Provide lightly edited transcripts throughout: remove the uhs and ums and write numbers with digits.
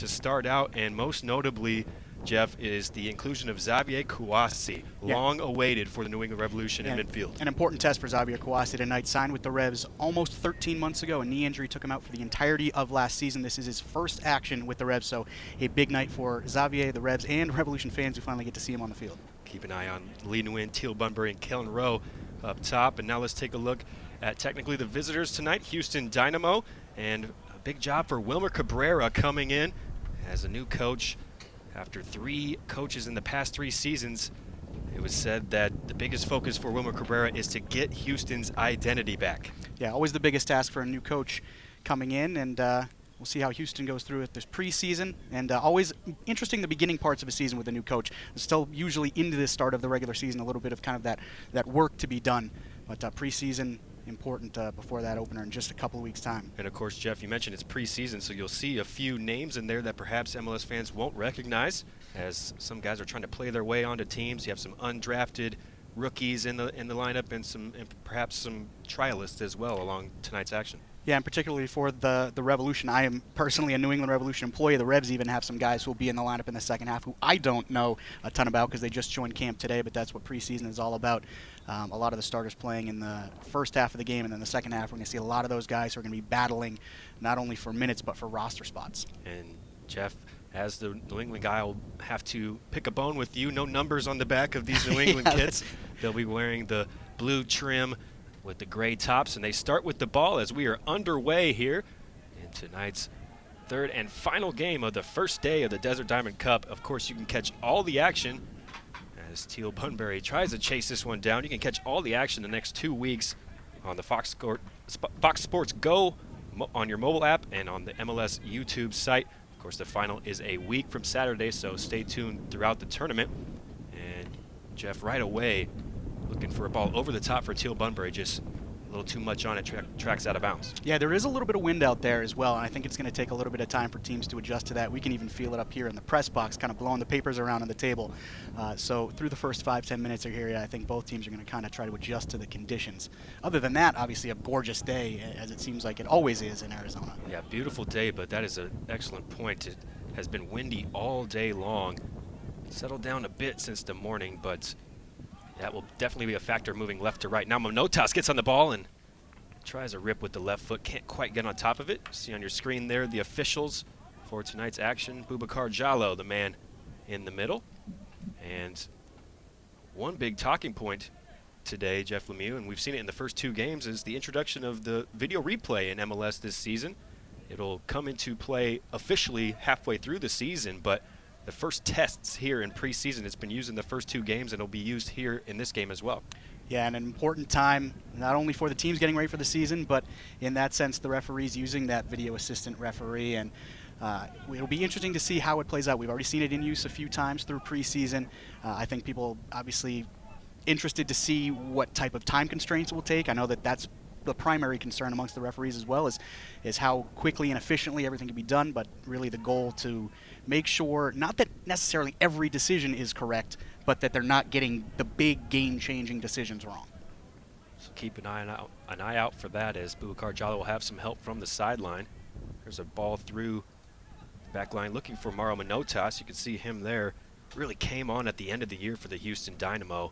to start out, and most notably, Jeff, is the inclusion of Xavier Kouassi, long awaited for the New England Revolution in midfield. An important test for Xavier Kouassi tonight. Signed with the Revs almost 13 months ago. A knee injury took him out for the entirety of last season. This is his first action with the Revs, so a big night for Xavier, the Revs, and Revolution fans who finally get to see him on the field. Keep an eye on Lee Nguyen, Teal Bunbury, and Kellen Rowe up top. And now let's take a look at technically the visitors tonight, Houston Dynamo, and a big job for Wilmer Cabrera coming in as a new coach. After 3 coaches in the past 3 seasons, it was said that the biggest focus for Wilmer Cabrera is to get Houston's identity back. Yeah, always the biggest task for a new coach coming in, and we'll see how Houston goes through it this preseason. And always interesting the beginning parts of a season with a new coach. It's still usually into the start of the regular season, a little bit of kind of that work to be done. But preseason, important before that opener in just a couple of weeks' time. And of course, Jeff, you mentioned it's preseason, so you'll see a few names in there that perhaps MLS fans won't recognize, as some guys are trying to play their way onto teams. You have some undrafted rookies in the lineup, and perhaps some trialists as well along tonight's action. Yeah, and particularly for the Revolution. I am personally a New England Revolution employee. The Revs even have some guys who will be in the lineup in the second half who I don't know a ton about because they just joined camp today, but that's what preseason is all about. A lot of the starters playing in the first half of the game, and then the second half we're going to see a lot of those guys who are going to be battling not only for minutes but for roster spots. And Jeff, as the New England guy, will have to pick a bone with you. No numbers on the back of these New England kits. They'll be wearing the blue trim with the gray tops, and they start with the ball as we are underway here in tonight's third and final game of the first day of the Desert Diamond Cup. Of course, you can catch all the action as Teal Bunbury tries to chase this one down. You can catch all the action the next 2 weeks on the Fox Sports Go on your mobile app and on the MLS YouTube site. Of course, the final is a week from Saturday, so stay tuned throughout the tournament. And Jeff, right away, looking for a ball over the top for Teal Bunbury, just a little too much on it, tracks out of bounds. Yeah, there is a little bit of wind out there as well, and I think it's going to take a little bit of time for teams to adjust to that. We can even feel it up here in the press box, kind of blowing the papers around on the table. So through the first 5-10 minutes of here, I think both teams are going to kind of try to adjust to the conditions. Other than that, obviously a gorgeous day, as it seems like it always is in Arizona. Yeah, beautiful day, but that is an excellent point. It has been windy all day long. Settled down a bit since the morning, but that will definitely be a factor moving left to right. Now Manotas gets on the ball and tries a rip with the left foot. Can't quite get on top of it. See on your screen there the officials for tonight's action. Boubacar Diallo, the man in the middle. And one big talking point today, Jeff Lemieux, and we've seen it in the first 2 games, is the introduction of the video replay in MLS this season. It'll come into play officially halfway through the season, but the first tests here in preseason, it's been used in the first 2 games, and it'll be used here in this game as well. Yeah, and an important time, not only for the teams getting ready for the season, but in that sense, the referees using that video assistant referee. And it'll be interesting to see how it plays out. We've already seen it in use a few times through preseason. I think people obviously interested to see what type of time constraints it will take. I know that that's the primary concern amongst the referees as well, is how quickly and efficiently everything can be done, but really the goal to make sure, not that necessarily every decision is correct, but that they're not getting the big game-changing decisions wrong. So keep an eye out for that, as Boubacar Diallo will have some help from the sideline. There's a ball through the back line looking for Mauro Manotas. You can see him there. Really came on at the end of the year for the Houston Dynamo.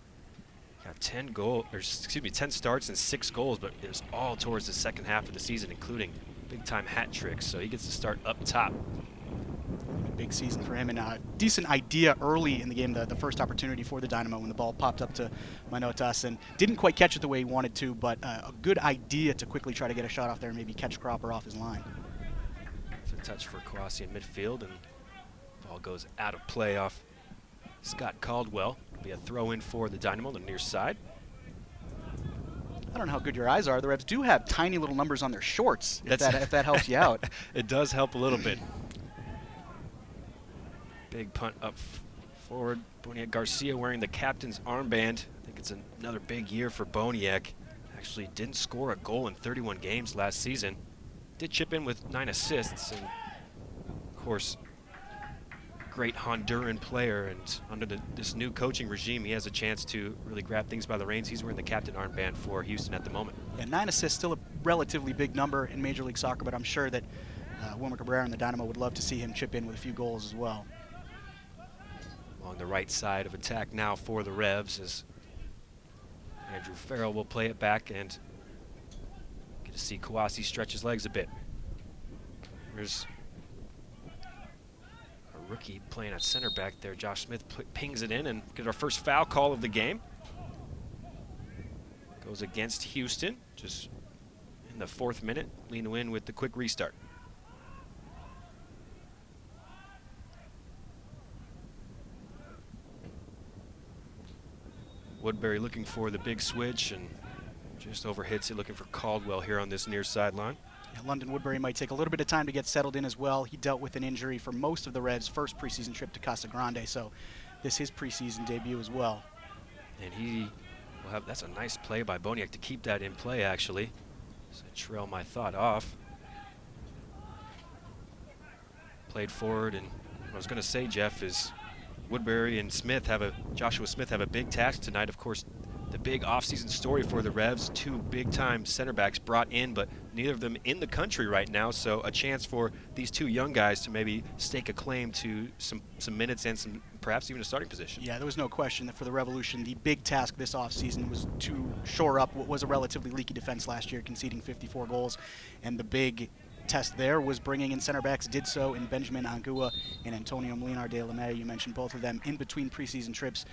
Got 10 starts and 6 goals, but it was all towards the second half of the season, including big-time hat tricks. So he gets to start up top. Big season for him, and a decent idea early in the game, the first opportunity for the Dynamo when the ball popped up to Manotas, and didn't quite catch it the way he wanted to, but a good idea to quickly try to get a shot off there and maybe catch Cropper off his line. It's a touch for Kouassi in midfield, and ball goes out of play off Scott Caldwell. It'll be a throw-in for the Dynamo on the near side. I don't know how good your eyes are. The Revs do have tiny little numbers on their shorts, if that helps you out. It does help a little bit. Big punt up forward. Boniek Garcia wearing the captain's armband. I think it's another big year for Boniek. Actually didn't score a goal in 31 games last season. Did chip in with 9 assists, and of course, great Honduran player, and under this new coaching regime, he has a chance to really grab things by the reins. He's wearing the captain armband for Houston at the moment. Yeah, 9 assists, still a relatively big number in Major League Soccer, but I'm sure that Wilmer Cabrera and the Dynamo would love to see him chip in with a few goals as well. On the right side of attack now for the Revs as Andrew Farrell will play it back and get to see Kawasi stretch his legs a bit. There's a rookie playing at center back there. Josh Smith pings it in and get our first foul call of the game. Goes against Houston, just in the 4th minute. Lean win with the quick restart. Woodbury looking for the big switch and just overhits it, looking for Caldwell here on this near sideline. Yeah, London Woodbury might take a little bit of time to get settled in as well. He dealt with an injury for most of the Reds' first preseason trip to Casa Grande, so this is his preseason debut as well. And he will have, that's a nice play by Boniek to keep that in play, actually. So I trail my thought off. Played forward, and what I was going to say, Jeff, is Woodbury and Joshua Smith have a big task tonight. Of course, the big offseason story for the Revs, 2 big-time center backs brought in, but neither of them in the country right now, so a chance for these 2 young guys to maybe stake a claim to some minutes and perhaps even a starting position. Yeah, there was no question that for the Revolution, the big task this offseason was to shore up what was a relatively leaky defense last year, conceding 54 goals, and the big test there was bringing in center backs, did so in Benjamin Angua and Antonio Molinar de la Mere. You mentioned both of them in between preseason trips,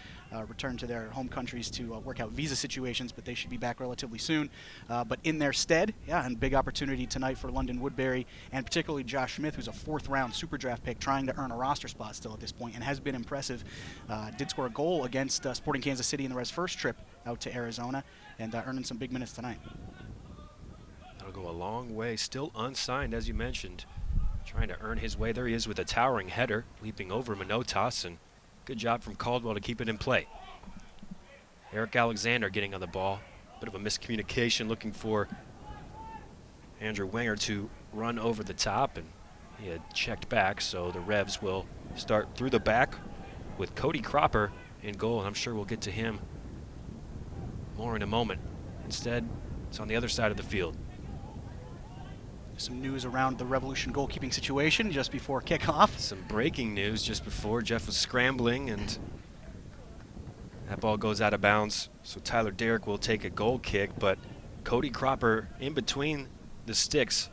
returned to their home countries to work out visa situations, but they should be back relatively soon. But in their stead, yeah, and big opportunity tonight for London Woodbury, and particularly Josh Smith, who's a 4th-round super draft pick, trying to earn a roster spot still at this point, and has been impressive. Did score a goal against Sporting Kansas City in the Reds' first trip out to Arizona, and earning some big minutes tonight. That'll go a long way, still unsigned, as you mentioned, trying to earn his way. There he is with a towering header, leaping over Manotas, and good job from Caldwell to keep it in play. Eric Alexander getting on the ball. Bit of a miscommunication, looking for Andrew Wenger to run over the top, and he had checked back, so the Revs will start through the back with Cody Cropper in goal, and I'm sure we'll get to him more in a moment. Instead, it's on the other side of the field. Some news around the Revolution goalkeeping situation just before kickoff. Some breaking news just before. Jeff was scrambling, and that ball goes out of bounds. So Tyler Derrick will take a goal kick, but Cody Cropper in between the sticks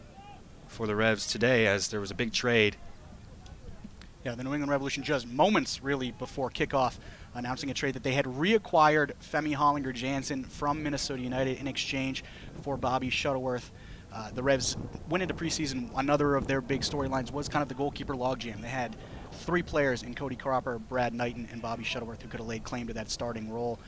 for the Revs today, as there was a big trade. Yeah, the New England Revolution just moments really before kickoff announcing a trade that they had reacquired Femi Hollinger-Jansen from Minnesota United in exchange for Bobby Shuttleworth. The Revs went into preseason. Another of their big storylines was kind of the goalkeeper logjam. They had 3 players in Cody Cropper, Brad Knighton, and Bobby Shuttleworth who could have laid claim to that starting role.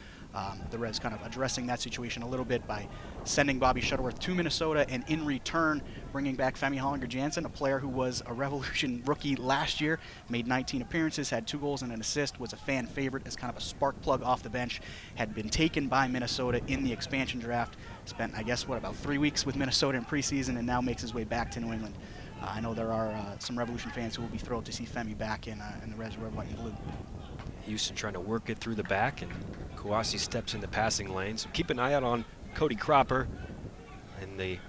The Revs kind of addressing that situation a little bit by sending Bobby Shuttleworth to Minnesota, and in return bringing back Femi Hollinger-Jansen, a player who was a Revolution rookie last year, made 19 appearances, had 2 goals and an assist, was a fan favorite as kind of a spark plug off the bench, had been taken by Minnesota in the expansion draft, spent, I guess, about 3 weeks with Minnesota in preseason, and now makes his way back to New England. I know there are some Revolution fans who will be thrilled to see Femi back in the Reds red, white, and blue. Houston trying to work it through the back, and Kawasi steps in the passing lane. So keep an eye out on Cody Cropper and the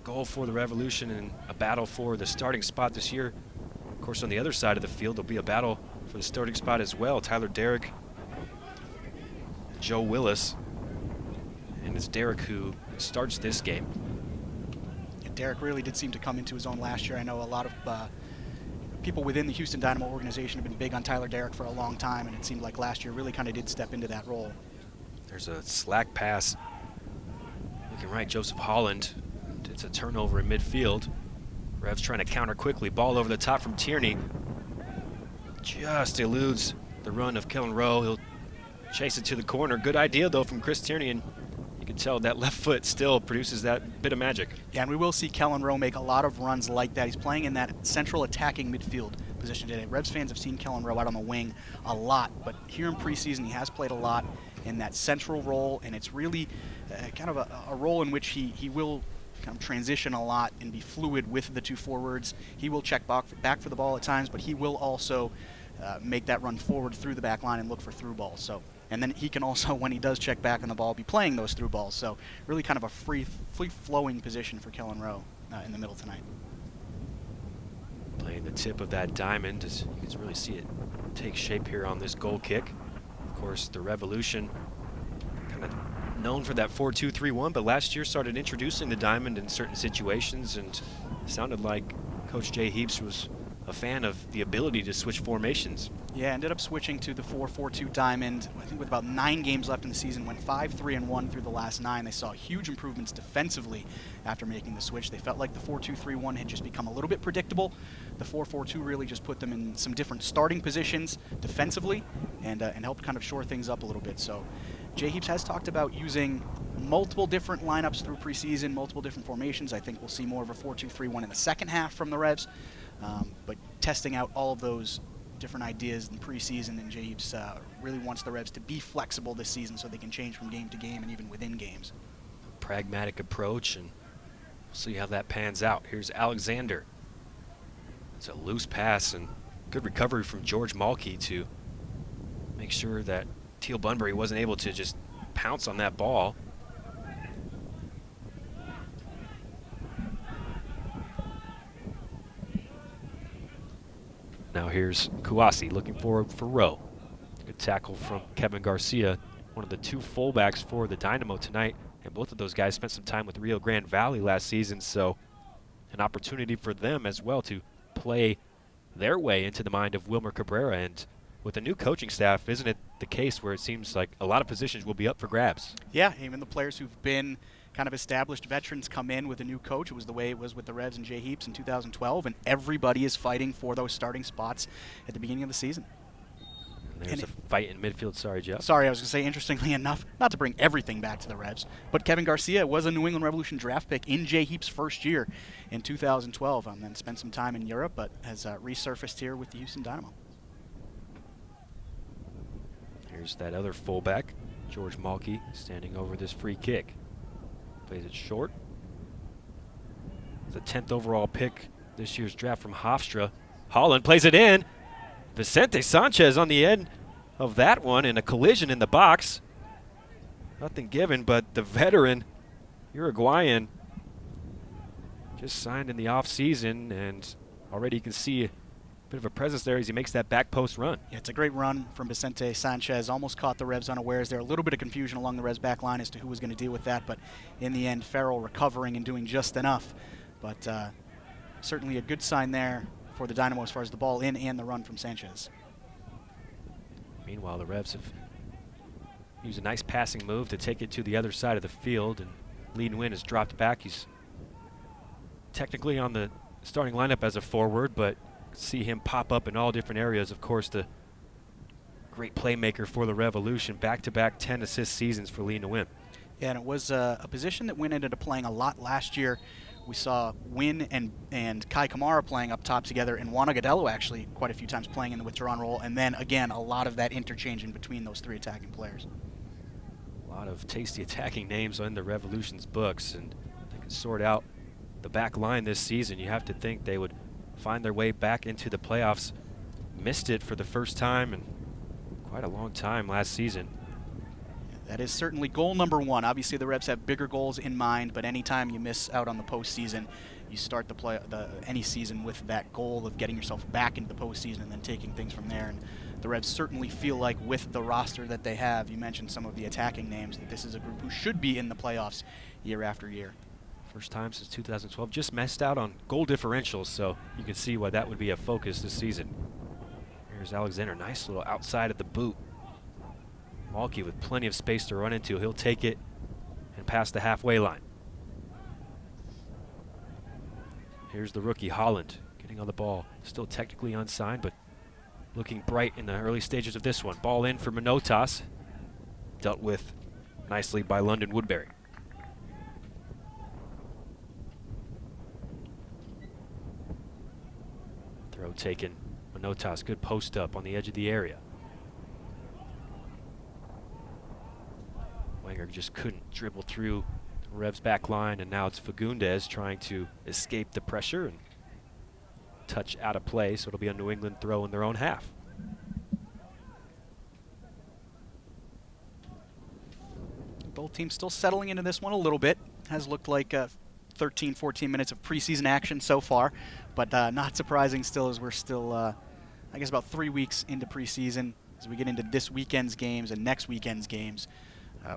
goal for the Revolution and a battle for the starting spot this year. Of course, on the other side of the field, there'll be a battle for the starting spot as well. Tyler Derrick, Joe Willis, and it's Derrick who starts this game. Yeah, Derrick really did seem to come into his own last year. I know a lot of people within the Houston Dynamo organization have been big on Tyler Derrick for a long time, and it seemed like last year really kind of did step into that role. There's a slack pass. Looking right, Joseph Holland. It's a turnover in midfield. Revs trying to counter quickly. Ball over the top from Tierney. Just eludes the run of Kellen Rowe. He'll chase it to the corner. Good idea, though, from Chris Tierney, and you can tell that left foot still produces that bit of magic. Yeah, and we will see Kellen Rowe make a lot of runs like that. He's playing in that central attacking midfield position today. Revs fans have seen Kellen Rowe out on the wing a lot, but here in preseason he has played a lot in that central role, and it's really kind of a role in which he will kind of transition a lot and be fluid with the 2 forwards. He will check back for the ball at times, but he will also make that run forward through the back line and look for through balls. So, and then he can also, when he does check back on the ball, be playing those through balls. So really kind of a free-flowing position for Kellen Rowe in the middle tonight. Playing the tip of that diamond, as you can really see it take shape here on this goal kick. Of course, the Revolution kind of known for that 4-2-3-1, but last year started introducing the diamond in certain situations, and sounded like Coach Jay Heaps was a fan of the ability to switch formations. Yeah, ended up switching to the 4-4-2 diamond. I think with about 9 games left in the season, went 5-3-1 through the last 9. They saw huge improvements defensively after making the switch. They felt like the 4-2-3-1 had just become a little bit predictable. The 4-4-2 really just put them in some different starting positions defensively and helped kind of shore things up a little bit. So Jay Heaps has talked about using multiple different lineups through preseason, multiple different formations. I think we'll see more of a 4-2-3-1 in the second half from the Revs, but testing out all of those different ideas in preseason, and Jay Heaps really wants the Revs to be flexible this season so they can change from game to game and even within games. Pragmatic approach, and we'll see how that pans out. Here's Alexander. It's a loose pass and good recovery from George Malky to make sure that Teal Bunbury wasn't able to just pounce on that ball. Now here's Kouassi looking forward for Rowe. Good tackle from Kevin Garcia, one of the 2 fullbacks for the Dynamo tonight. And both of those guys spent some time with Rio Grande Valley last season, so an opportunity for them as well to play their way into the mind of Wilmer Cabrera. And with a new coaching staff, isn't it the case where it seems like a lot of positions will be up for grabs? Yeah, even the players who've been kind of established veterans come in with a new coach. It was the way it was with the Revs and Jay Heaps in 2012, and everybody is fighting for those starting spots at the beginning of the season. And there's a fight in midfield. Sorry, Jeff. Sorry, I was going to say, interestingly enough, not to bring everything back to the Revs, but Kevin Garcia was a New England Revolution draft pick in Jay Heaps' first year in 2012, and then spent some time in Europe, but has resurfaced here with the Houston Dynamo. Here's that other fullback, George Malky, standing over this free kick. Plays it short. The 10th overall pick this year's draft from Hofstra. Holland plays it in. Vicente Sanchez on the end of that one in a collision in the box. Nothing given, but the veteran Uruguayan just signed in the offseason, and already you can see a bit of a presence there as he makes that back post run. Yeah, it's a great run from Vicente Sanchez. Almost caught the Revs unawares there. A little bit of confusion along the Revs back line as to who was going to deal with that, but in the end, Farrell recovering and doing just enough. But certainly a good sign there for the Dynamo as far as the ball in and the run from Sanchez. Meanwhile, the Revs have used a nice passing move to take it to the other side of the field, and Lee Nguyen has dropped back. He's technically on the starting lineup as a forward, but see him pop up in all different areas. Of course, the great playmaker for the Revolution, back-to-back 10 assist seasons for Lee Nguyen. Yeah, and it was a position that Nguyen ended up playing a lot last year. We saw Nguyen and Kai Kamara playing up top together, and Juan Agadello actually quite a few times playing in the withdrawn role, and then again a lot of that interchange in between those 3 attacking players. A lot of tasty attacking names on the Revolution's books, and they can sort out the back line this season. You have to think they would find their way back into the playoffs. Missed it for the first time in quite a long time last season. That is certainly goal number 1. Obviously, the Revs have bigger goals in mind, but anytime you miss out on the postseason, you start any season with that goal of getting yourself back into the postseason and then taking things from there. And the Revs certainly feel like with the roster that they have, you mentioned some of the attacking names, that this is a group who should be in the playoffs year after year. First time since 2012, just missed out on goal differentials, so you can see why that would be a focus this season. Here's Alexander, nice little outside of the boot. Malky with plenty of space to run into. He'll take it and pass the halfway line. Here's the rookie Holland getting on the ball. Still technically unsigned, but looking bright in the early stages of this one. Ball in for Manotas. Dealt with nicely by London Woodbury. Throw taken. Manotas, good post up on the edge of the area. Wenger just couldn't dribble through the Revs back line, and now it's Fagundes trying to escape the pressure and touch out of play, so it'll be a New England throw in their own half. Both teams still settling into this one a little bit. Has looked like 13, 14 minutes of preseason action so far, but not surprising still as we're still, I guess, about 3 weeks into preseason. As we get into this weekend's games and next weekend's games,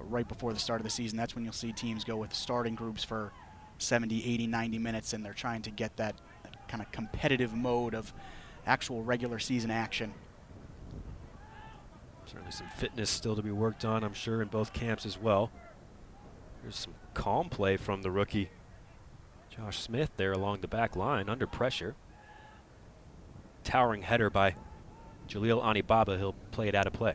right before the start of the season, that's when you'll see teams go with starting groups for 70, 80, 90 minutes, and they're trying to get that kind of competitive mode of actual regular season action. Certainly some fitness still to be worked on, I'm sure, in both camps as well. There's some calm play from the rookie Josh Smith there along the back line under pressure. Towering header by Jaleel Anibaba. He'll play it out of play.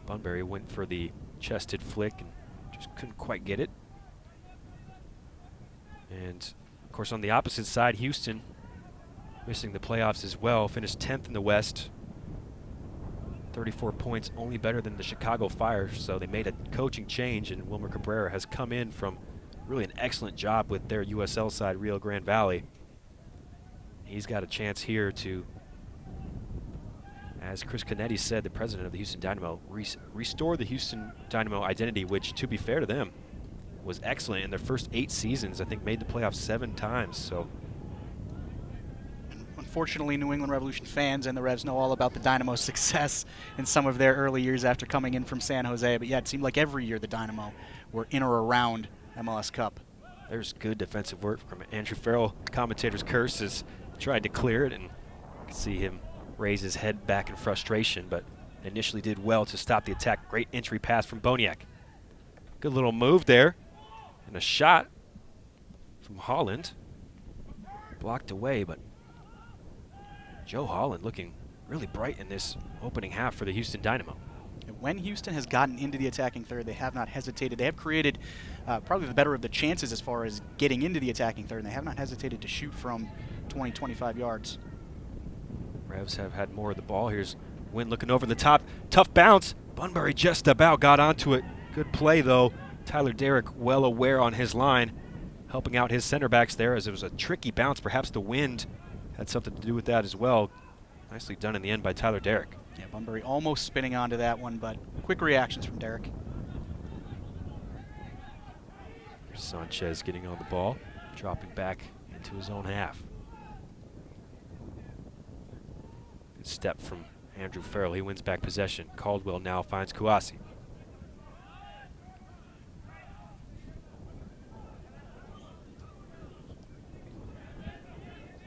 Bunbury went for the chested flick and just couldn't quite get it. And, of course, on the opposite side, Houston missing the playoffs as well. Finished 10th in the West. 34 points, only better than the Chicago Fire. So they made a coaching change, and Wilmer Cabrera has come in from really an excellent job with their USL side, Rio Grande Valley. He's got a chance here to, as Chris Canetti said, the president of the Houston Dynamo, restore the Houston Dynamo identity, which, to be fair to them, was excellent in their first 8 seasons. I think made the playoffs 7 times. So, unfortunately, New England Revolution fans and the Revs know all about the Dynamo's success in some of their early years after coming in from San Jose. But yeah, it seemed like every year the Dynamo were in or around MLS Cup. There's good defensive work from Andrew Farrell. Commentator's curse has tried to clear it, and you can see him raise his head back in frustration, but initially did well to stop the attack. Great entry pass from Boniek. Good little move there, and a shot from Holland. Blocked away, but Joe Holland looking really bright in this opening half for the Houston Dynamo. When Houston has gotten into the attacking third, they have not hesitated. They have created probably the better of the chances as far as getting into the attacking third, and they have not hesitated to shoot from 20, 25 yards. Revs have had more of the ball. Here's Wynn looking over the top. Tough bounce. Bunbury just about got onto it. Good play, though. Tyler Derrick well aware on his line, helping out his center backs there as it was a tricky bounce. Perhaps the wind had something to do with that as well. Nicely done in the end by Tyler Derrick. Yeah, Bunbury almost spinning onto that one, but quick reactions from Derrick. Sanchez getting on the ball, dropping back into his own half. Good step from Andrew Farrell. He wins back possession. Caldwell now finds Kouassi.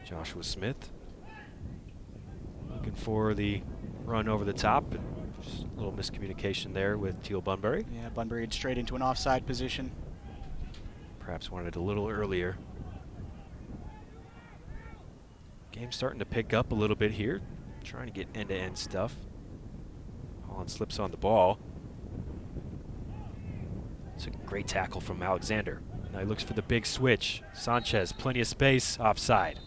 Joshua Smith looking for the run over the top. And just a little miscommunication there with Teal Bunbury. Yeah, Bunbury had straight into an offside position. Perhaps wanted it a little earlier. Game's starting to pick up a little bit here. Trying to get end-to-end stuff. Holland slips on the ball. It's a great tackle from Alexander. Now he looks for the big switch. Sanchez, plenty of space, offside.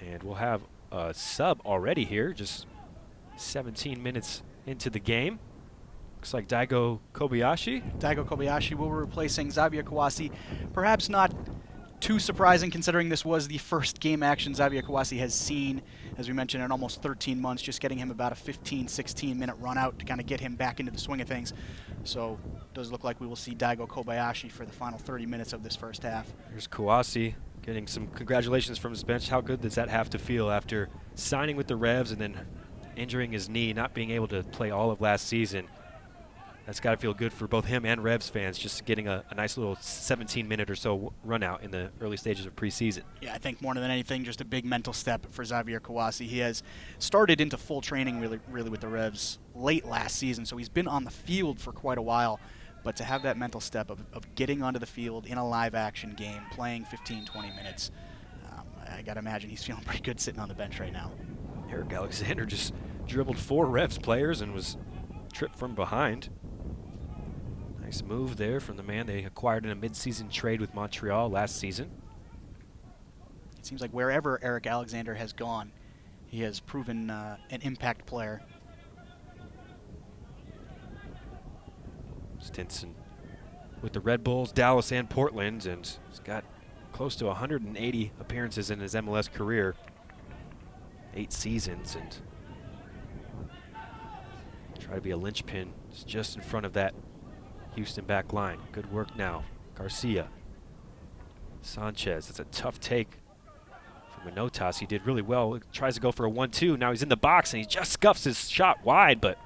And we'll have a sub already here, just 17 minutes into the game. Looks like Daigo Kobayashi. Daigo Kobayashi will be replacing Xavier Kouassi. Perhaps not too surprising considering this was the first game action Xavier Kouassi has seen, as we mentioned, in almost 13 months, just getting him about a 15, 16-minute run out to kind of get him back into the swing of things. So it does look like we will see Daigo Kobayashi for the final 30 minutes of this first half. Here's Kouassi getting some congratulations from his bench. How good does that have to feel after signing with the Revs and then injuring his knee, not being able to play all of last season? That's got to feel good for both him and Revs fans, just getting a nice little 17-minute or so run out in the early stages of preseason. Yeah, I think more than anything, just a big mental step for Xavier Kouassi. He has started into full training really with the Revs late last season, so he's been on the field for quite a while. But to have that mental step of getting onto the field in a live action game, playing 15, 20 minutes, I got to imagine he's feeling pretty good sitting on the bench right now. Eric Alexander just dribbled 4 Revs players and was tripped from behind. Nice move there from the man they acquired in a mid-season trade with Montreal last season. It seems like wherever Eric Alexander has gone, he has proven an impact player. Stinson with the Red Bulls, Dallas, and Portland, and he's got close to 180 appearances in his MLS career. 8 seasons, and Try to be a linchpin. It's just in front of that Houston back line. Good work now. Garcia. Sanchez. It's a tough take from Manotas. He did really well. He tries to go for a 1-2. Now he's in the box and he just scuffs his shot wide, but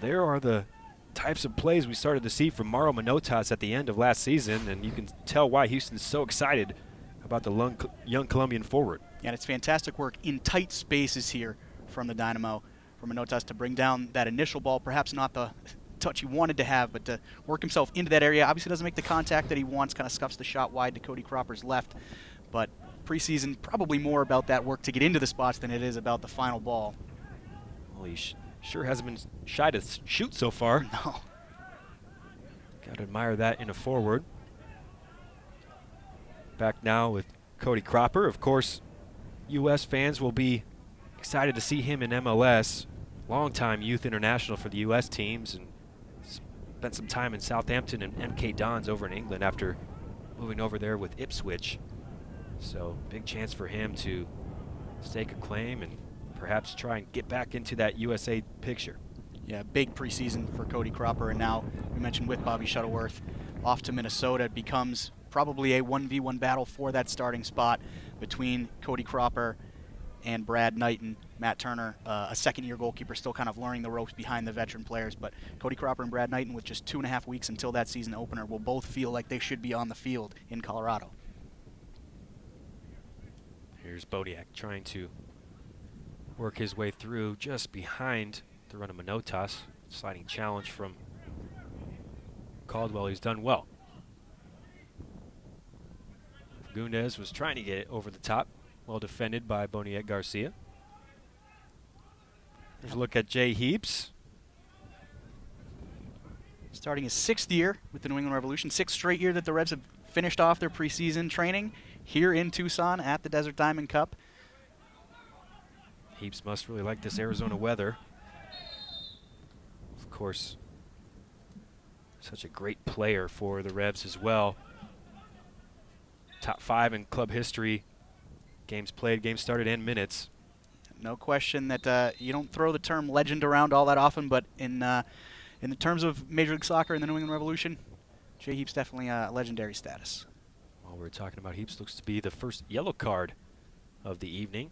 there are the types of plays we started to see from Mauro Manotas at the end of last season, and you can tell why Houston's so excited about the young Colombian forward. Yeah, and it's fantastic work in tight spaces here from the Dynamo, from Manotas to bring down that initial ball, perhaps not the touch he wanted to have, but to work himself into that area. Obviously doesn't make the contact that he wants, kind of scuffs the shot wide to Cody Cropper's left, but preseason probably more about that work to get into the spots than it is about the final ball. Well, he sure hasn't been shy to shoot so far. No. Got to admire that in a forward. Back now with Cody Cropper. Of course, U.S. fans will be excited to see him in MLS. Longtime youth international for the U.S. teams and spent some time in Southampton and MK Dons over in England after moving over there with Ipswich. So big chance for him to stake a claim and perhaps try and get back into that USA picture. Yeah, big preseason for Cody Cropper, and now we mentioned with Bobby Shuttleworth off to Minnesota. It becomes probably a 1v1 battle for that starting spot between Cody Cropper and Brad Knighton. Matt Turner, a second-year goalkeeper, still kind of learning the ropes behind the veteran players, but Cody Cropper and Brad Knighton, with just 2.5 weeks until that season opener, will both feel like they should be on the field in Colorado. Here's Bodiak trying to work his way through just behind the run of Manotas. Sliding challenge from Caldwell. He's done well. Gundez was trying to get it over the top. Well defended by Boniek Garcia. There's a look at Jay Heaps. Starting his 6th year with the New England Revolution, 6th straight year that the Revs have finished off their preseason training here in Tucson at the Desert Diamond Cup. Heaps must really like this Arizona weather. Of course, such a great player for the Revs as well. Top 5 in club history. Games played, games started, and minutes. No question that you don't throw the term legend around all that often, but in the terms of Major League Soccer and the New England Revolution, Jay Heaps definitely a legendary status. While we're talking about Heaps, looks to be the first yellow card of the evening.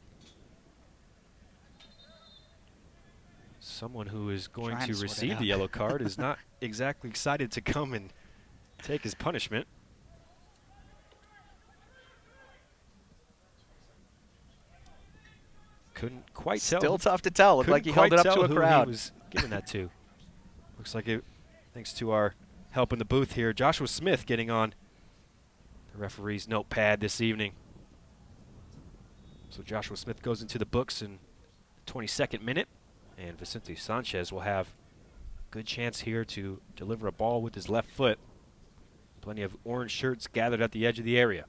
Someone who is going to receive the yellow card is not exactly excited to come and take his punishment. Couldn't quite tell. Still tough to tell. Looked like he held it up to a crowd. He was giving that to. Looks like it, thanks to our help in the booth here, Joshua Smith getting on the referee's notepad this evening. So Joshua Smith goes into the books in the 22nd minute, and Vicente Sanchez will have a good chance here to deliver a ball with his left foot. Plenty of orange shirts gathered at the edge of the area.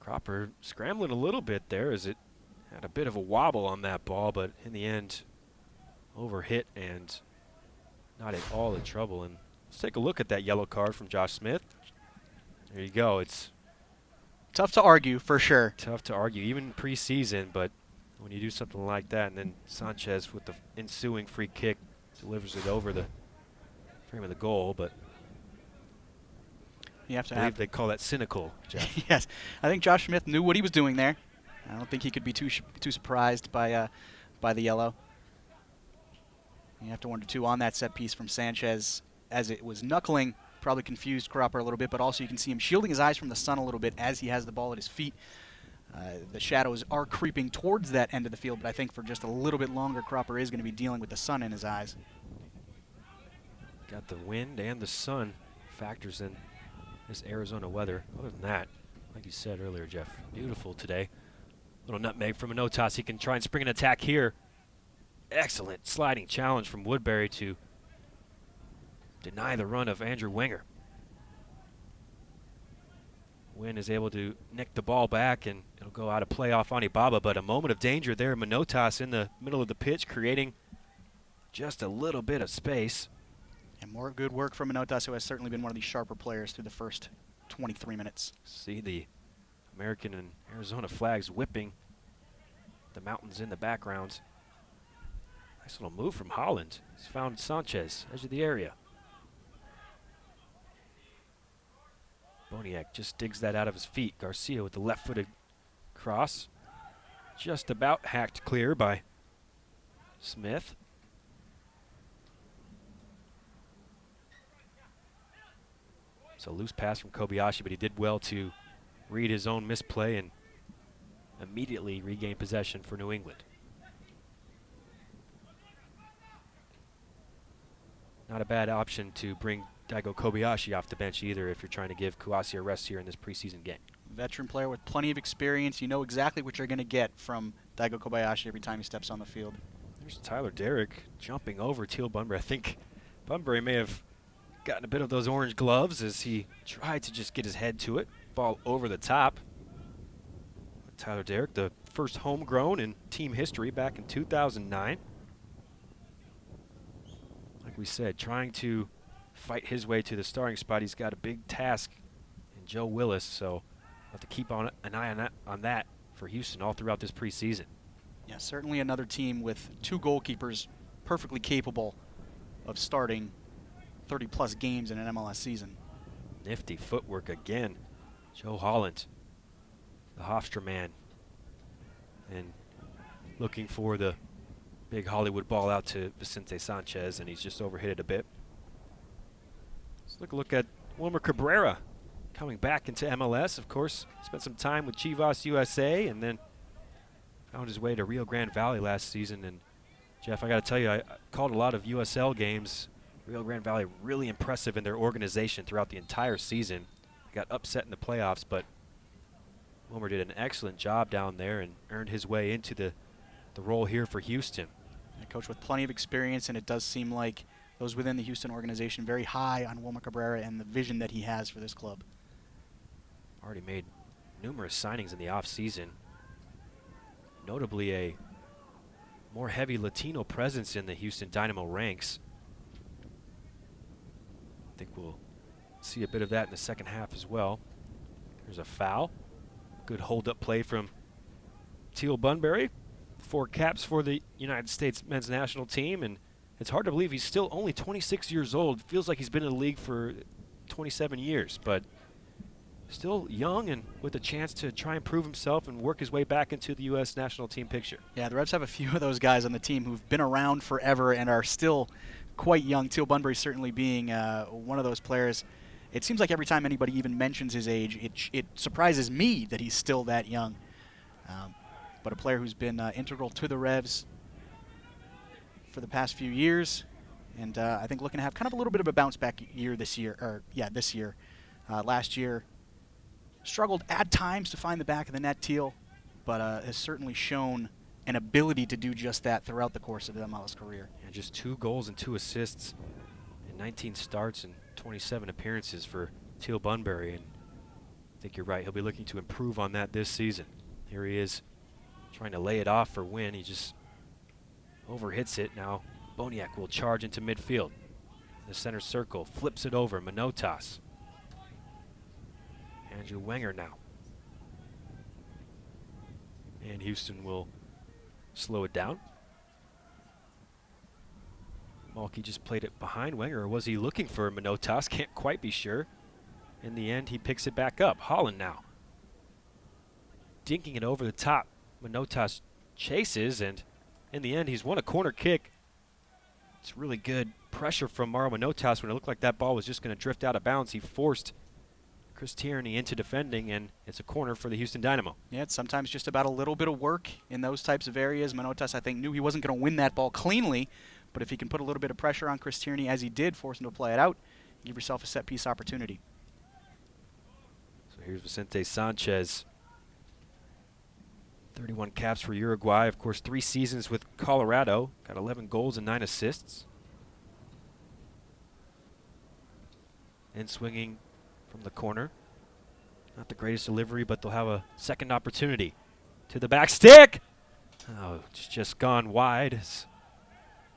Cropper scrambling a little bit there as it had a bit of a wobble on that ball, but in the end, overhit and not at all in trouble. And let's take a look at that yellow card from Josh Smith. There you go. It's tough to argue, for sure. Tough to argue, even preseason, but when you do something like that, and then Sanchez with the ensuing free kick delivers it over the frame of the goal, but you have to I believe they call that cynical, Jeff. Yes, I think Josh Smith knew what he was doing there. I don't think he could be too surprised by the yellow. You have to wonder too on that set piece from Sanchez, as it was knuckling, probably confused Cropper a little bit, but also you can see him shielding his eyes from the sun a little bit as he has the ball at his feet. The shadows are creeping towards that end of the field, but I think for just a little bit longer, Cropper is going to be dealing with the sun in his eyes. Got the wind and the sun factors in this Arizona weather. Other than that, like you said earlier, Jeff, beautiful today. Little nutmeg from Manotas. He can try and spring an attack here. Excellent sliding challenge from Woodbury to deny the run of Andrew Wenger. Wynn is able to nick the ball back, and it'll go out of play off Anibaba, but a moment of danger there. Manotas in the middle of the pitch, creating just a little bit of space. And more good work from Manotas, who has certainly been one of the sharper players through the first 23 minutes. See the American and Arizona flags whipping The mountains in the background. Nice little move from Holland. He's found Sanchez, edge of the area. Boniek just digs that out of his feet. Garcia with the left-footed cross. Just about hacked clear by Smith. So loose pass from Kobayashi, but he did well to read his own misplay and immediately regain possession for New England. Not a bad option to bring Daigo Kobayashi off the bench either if you're trying to give Kouassi a rest here in this preseason game. Veteran player with plenty of experience. You know exactly what you're going to get from Daigo Kobayashi every time he steps on the field. There's Tyler Derrick jumping over Teal Bunbury. I think Bunbury may have gotten a bit of those orange gloves as he tried to just get his head to it. Ball over the top. Tyler Derrick, the first homegrown in team history back in 2009. Like we said, trying to fight his way to the starting spot. He's got a big task in Joe Willis, so we'll have to keep an eye on that for Houston all throughout this preseason. Yeah, certainly another team with two goalkeepers perfectly capable of starting 30-plus games in an MLS season. Nifty footwork again. Joe Holland, the Hofstra man, and looking for the big Hollywood ball out to Vicente Sanchez, and he's just overhit it a bit. Let's look at Wilmer Cabrera coming back into MLS. Of course, spent some time with Chivas USA and then found his way to Rio Grande Valley last season. And Jeff, I got to tell you, I called a lot of USL games. Rio Grande Valley really impressive in their organization throughout the entire season. They got upset in the playoffs, but Wilmer did an excellent job down there and earned his way into the role here for Houston. A coach with plenty of experience, and it does seem like those within the Houston organization very high on Wilmer Cabrera and the vision that he has for this club. Already made numerous signings in the offseason, notably a more heavy Latino presence in the Houston Dynamo ranks. I think we'll see a bit of that in the second half as well. There's a foul. Good hold-up play from Teal Bunbury. 4 caps for the United States men's national team, and it's hard to believe he's still only 26 years old. Feels like he's been in the league for 27 years, but still young and with a chance to try and prove himself and work his way back into the U.S. national team picture. Yeah, the Revs have a few of those guys on the team who've been around forever and are still quite young. Teal Bunbury certainly being one of those players. It seems like every time anybody even mentions his age, it surprises me that he's still that young. But a player who's been integral to the Revs for the past few years, and I think looking to have kind of a little bit of a bounce back year this year. Last year, struggled at times to find the back of the net, Teal, but has certainly shown an ability to do just that throughout the course of his MLS career. And just 2 goals and 2 assists in 19 starts and 27 appearances for Teal Bunbury, and I think you're right. He'll be looking to improve on that this season. Here he is trying to lay it off for Wynn. He just overhits it. Now Boniek will charge into midfield. The center circle, flips it over. Manotas. Andrew Wenger now. And Houston will slow it down. Malky just played it behind Wenger, or was he looking for Manotas? Can't quite be sure. In the end, he picks it back up. Holland now. Dinking it over the top. Manotas chases, and in the end, he's won a corner kick. It's really good pressure from Mauro Manotas when it looked like that ball was just going to drift out of bounds. He forced Chris Tierney into defending, and it's a corner for the Houston Dynamo. Yeah, it's sometimes just about a little bit of work in those types of areas. Manotas, I think, knew he wasn't going to win that ball cleanly, but if he can put a little bit of pressure on Chris Tierney, as he did, force him to play it out, give yourself a set-piece opportunity. So here's Vicente Sanchez. 31 caps for Uruguay. Of course, 3 seasons with Colorado. Got 11 goals and 9 assists. And swinging from the corner. Not the greatest delivery, but they'll have a second opportunity. To the back stick! Oh, it's just gone wide.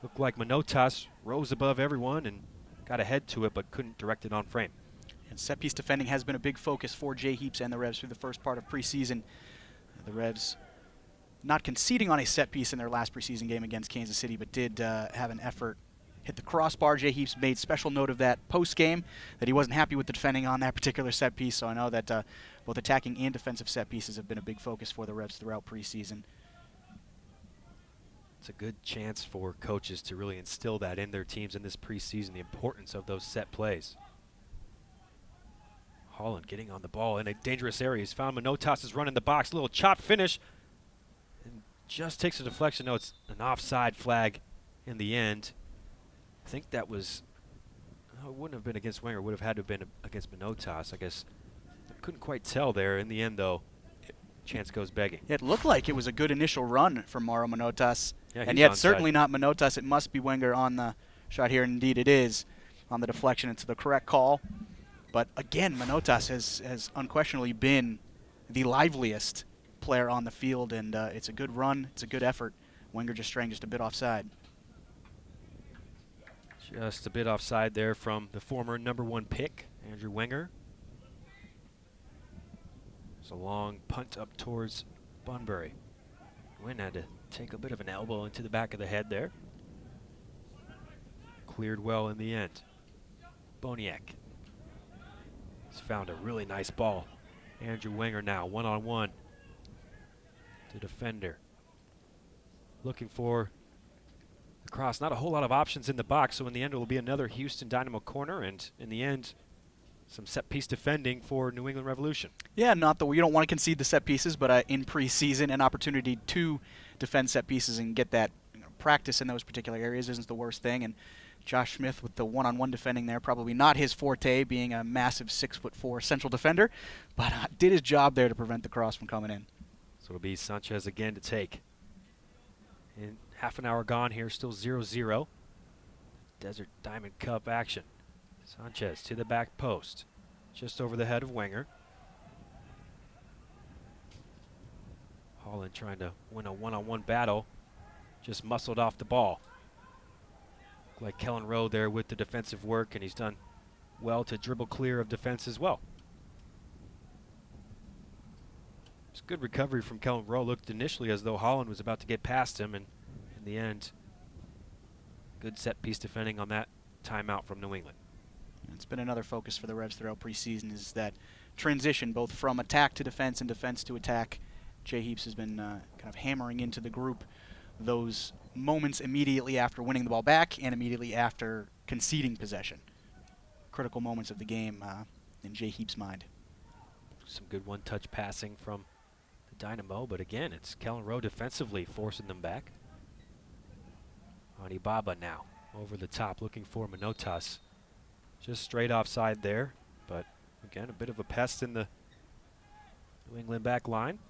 Looked like Manotas rose above everyone and got ahead to it, but couldn't direct it on frame. And set-piece defending has been a big focus for Jay Heaps and the Revs through the first part of preseason. The Revs not conceding on a set piece in their last preseason game against Kansas City, but did have an effort hit the crossbar. Jay Heaps made special note of that post-game, that he wasn't happy with the defending on that particular set piece. So I know that both attacking and defensive set pieces have been a big focus for the Revs throughout preseason. It's a good chance for coaches to really instill that in their teams in this preseason, the importance of those set plays. Holland getting on the ball in a dangerous area. He's found Manotas is running the box, a little chop finish, and just takes a deflection. No, it's an offside flag in the end. I think that was, it wouldn't have been against Wenger, would have had to have been against Manotas. I guess I couldn't quite tell there. In the end, though, chance goes begging. It looked like it was a good initial run from Mauro Manotas, Yeah, and yet certainly not Manotas. It must be Wenger on the shot here, and indeed it is on the deflection. It's the correct call. But again, Manotas has unquestionably been the liveliest player on the field, and it's a good run. It's a good effort. Wenger just straying just a bit offside. Just a bit offside there from the former #1 pick, Andrew Wenger. It's a long punt up towards Bunbury. Wynn had to take a bit of an elbow into the back of the head there. Cleared well in the end. Boniek has found a really nice ball. Andrew Wenger now one-on-one to defender. Looking for the cross. Not a whole lot of options in the box, so in the end it will be another Houston Dynamo corner, and in the end some set-piece defending for New England Revolution. Yeah, not that you don't want to concede the set pieces, but in preseason, an opportunity to defend set pieces and get that practice in those particular areas isn't the worst thing. And Josh Smith with the one-on-one defending there, probably not his forte, being a massive 6'4" central defender, but did his job there to prevent the cross from coming in. So it'll be Sanchez again to take. In half an hour gone here, still 0-0. Desert Diamond Cup action. Sanchez to the back post, just over the head of Wenger. Holland trying to win a one-on-one battle, just muscled off the ball. Like Kellen Rowe there with the defensive work, and he's done well to dribble clear of defense as well. It's good recovery from Kellen Rowe. Looked initially as though Holland was about to get past him, and in the end, good set-piece defending on that timeout from New England. It's been another focus for the Revs throughout preseason, is that transition both from attack to defense and defense to attack. Jay Heaps has been kind of hammering into the group those moments immediately after winning the ball back and immediately after conceding possession. Critical moments of the game in Jay Heaps' mind. Some good one-touch passing from the Dynamo, but again, it's Kellen Rowe defensively forcing them back. Anibaba now over the top looking for Manotas. Just straight offside there, but again, a bit of a pest in the New England back line.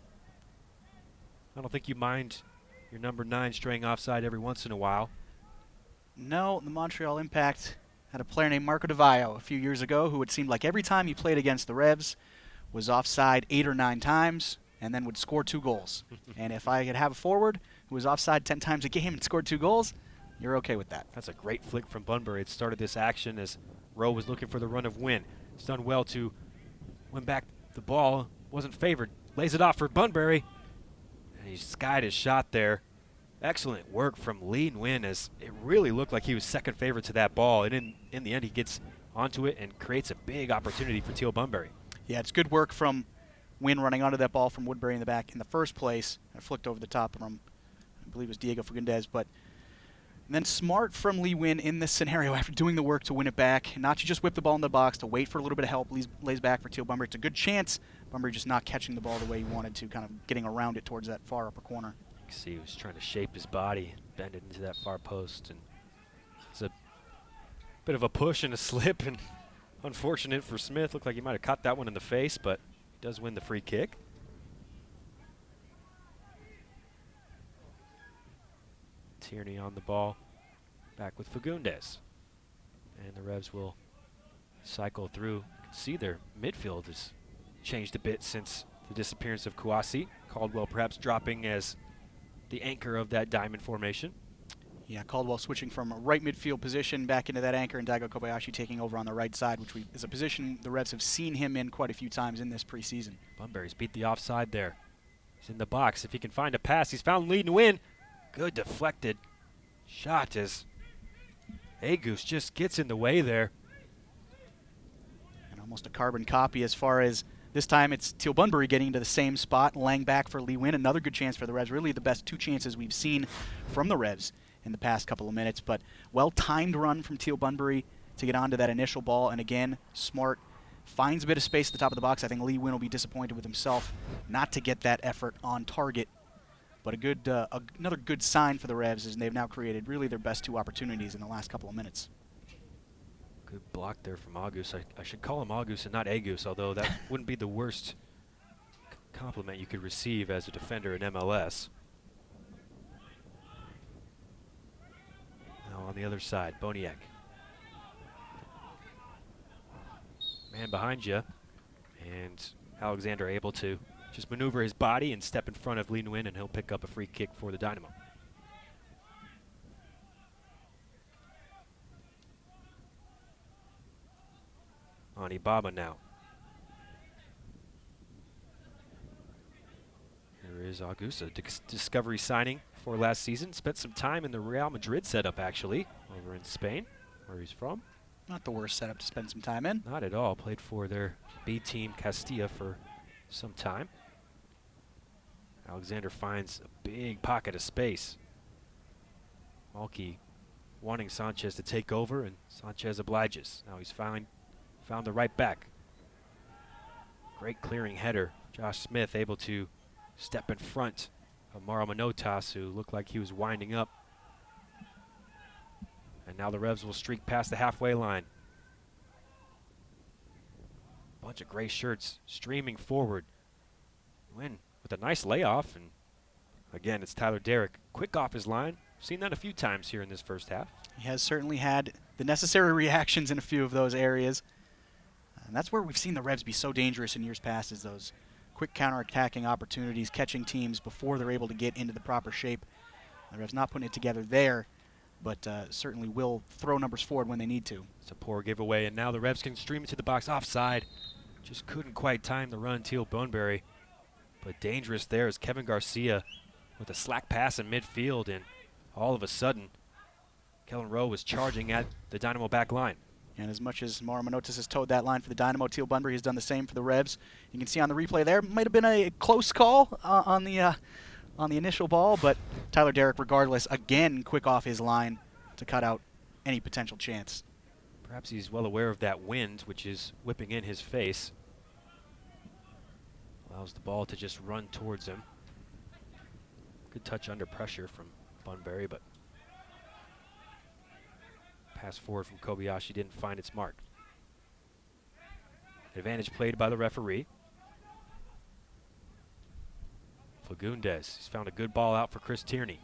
I don't think you mind your #9 straying offside every once in a while. No, the Montreal Impact had a player named Marco DeVaio a few years ago who it seemed like every time he played against the Revs was offside 8 or 9 times and then would score 2 goals. And if I could have a forward who was offside 10 times a game and scored 2 goals, you're okay with that. That's a great flick from Bunbury. It started this action as Rowe was looking for the run of Wynn. He's done well to win back the ball. Wasn't favored. Lays it off for Bunbury. And he skied his shot there. Excellent work from Lee Nguyen, as it really looked like he was second favorite to that ball. And in the end, he gets onto it and creates a big opportunity for Teal Bunbury. Yeah, it's good work from Nguyen running onto that ball from Woodbury in the back in the first place. I flicked over the top from, I believe it was Diego Fagundes, but and then smart from Lee Nguyen in this scenario after doing the work to win it back, not to just whip the ball in the box, to wait for a little bit of help, lays back for Teal Bunbury. It's a good chance. Bunbury just not catching the ball the way he wanted to, kind of getting around it towards that far upper corner. You can see he was trying to shape his body, bend it into that far post, and it's a bit of a push and a slip, and unfortunate for Smith. Looked like he might have caught that one in the face, but he does win the free kick. Tierney on the ball, back with Fagundes. And the Revs will cycle through. You can see their midfield has changed a bit since the disappearance of Kouassi. Caldwell perhaps dropping as the anchor of that diamond formation. Yeah, Caldwell switching from a right midfield position back into that anchor, and Daigo Kobayashi taking over on the right side, which is a position the Revs have seen him in quite a few times in this preseason. Bunbury's beat the offside there. He's in the box. If he can find a pass, he's found lead and win. Good deflected shot as Agus just gets in the way there. And almost a carbon copy as far as this time it's Teal Bunbury getting into the same spot, laying back for Lee Win. Another good chance for the Revs. Really the best two chances we've seen from the Revs in the past couple of minutes. But well-timed run from Teal Bunbury to get onto that initial ball. And again, smart. Finds a bit of space at the top of the box. I think Lee Win will be disappointed with himself not to get that effort on target. But a good, another good sign for the Revs is they've now created really their best two opportunities in the last couple of minutes. Good block there from Agus. I should call him Agus and not Agus, although that wouldn't be the worst compliment you could receive as a defender in MLS. Now on the other side, Boniek. Man behind you, and Alexander able to just maneuver his body and step in front of Lee Nguyen, and he'll pick up a free kick for the Dynamo. On Ibaba now. Here is Augusta, discovery signing for last season. Spent some time in the Real Madrid setup, actually, over in Spain, where he's from. Not the worst setup to spend some time in. Not at all. Played for their B team, Castilla, for some time. Alexander finds a big pocket of space. Malky wanting Sanchez to take over, and Sanchez obliges. Now he's found the right back. Great clearing header. Josh Smith able to step in front of Mauro Manotas, who looked like he was winding up. And now the Revs will streak past the halfway line. Bunch of gray shirts streaming forward. Win with a nice layoff, and again, it's Tyler Derrick quick off his line. Seen that a few times here in this first half. He has certainly had the necessary reactions in a few of those areas. And that's where we've seen the Revs be so dangerous in years past, is those quick counter-attacking opportunities, catching teams before they're able to get into the proper shape. The Revs not putting it together there, but certainly will throw numbers forward when they need to. It's a poor giveaway, and now the Revs can stream it to the box offside. Just couldn't quite time the run, Teal Bunbury. But dangerous there is Kevin Garcia with a slack pass in midfield, and all of a sudden, Kellen Rowe was charging at the Dynamo back line. And as much as Mauro Manotas has towed that line for the Dynamo, Teal Bunbury has done the same for the Revs. You can see on the replay there, might have been a close call on the initial ball, but Tyler Derrick, regardless, again quick off his line to cut out any potential chance. Perhaps he's well aware of that wind, which is whipping in his face. Allows the ball to just run towards him. Good touch under pressure from Bunbury, but pass forward from Kobayashi didn't find its mark. Advantage played by the referee. Fagundes, he's found a good ball out for Chris Tierney.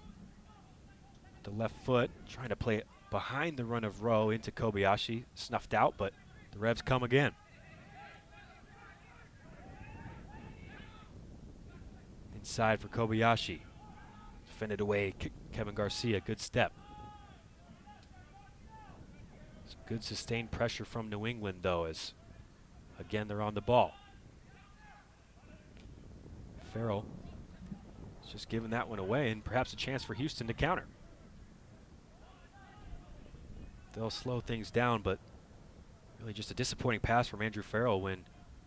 The left foot, trying to play it behind the run of Rowe into Kobayashi. Snuffed out, but the Revs come again. Inside for Kobayashi. Defended away, Kevin Garcia, good step. Some good sustained pressure from New England, though, as again they're on the ball. Farrell is just giving that one away, and perhaps a chance for Houston to counter. They'll slow things down, but really just a disappointing pass from Andrew Farrell when,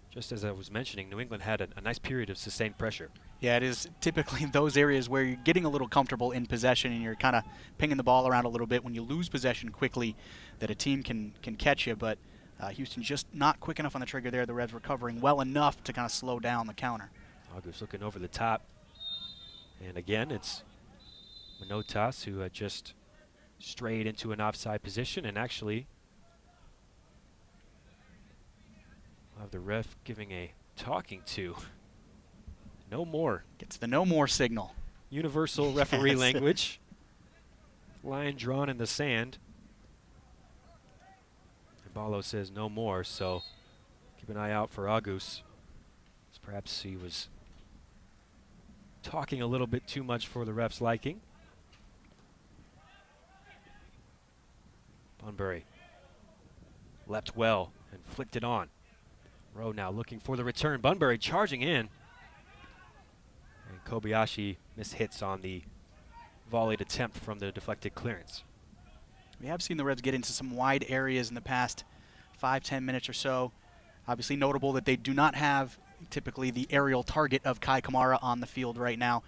just as I was mentioning, New England had a nice period of sustained pressure. Yeah, it is typically in those areas where you're getting a little comfortable in possession and you're kind of pinging the ball around a little bit when you lose possession quickly that a team can catch you, but Houston just not quick enough on the trigger there. The Revs recovering well enough to kind of slow down the counter. August looking over the top. And again, it's Manotas who had just strayed into an offside position, and actually we'll have the ref giving a talking to. No more. Gets the no more signal. Universal referee language. Line drawn in the sand. And Balo says no more, so keep an eye out for Agus. Perhaps he was talking a little bit too much for the ref's liking. Bunbury leapt well and flicked it on. Rowe now looking for the return. Bunbury charging in. And Kobayashi missed hits on the volleyed attempt from the deflected clearance. We have seen the Revs get into some wide areas in the past 5-10 minutes or so. Obviously notable that they do not have typically the aerial target of Kai Kamara on the field right now.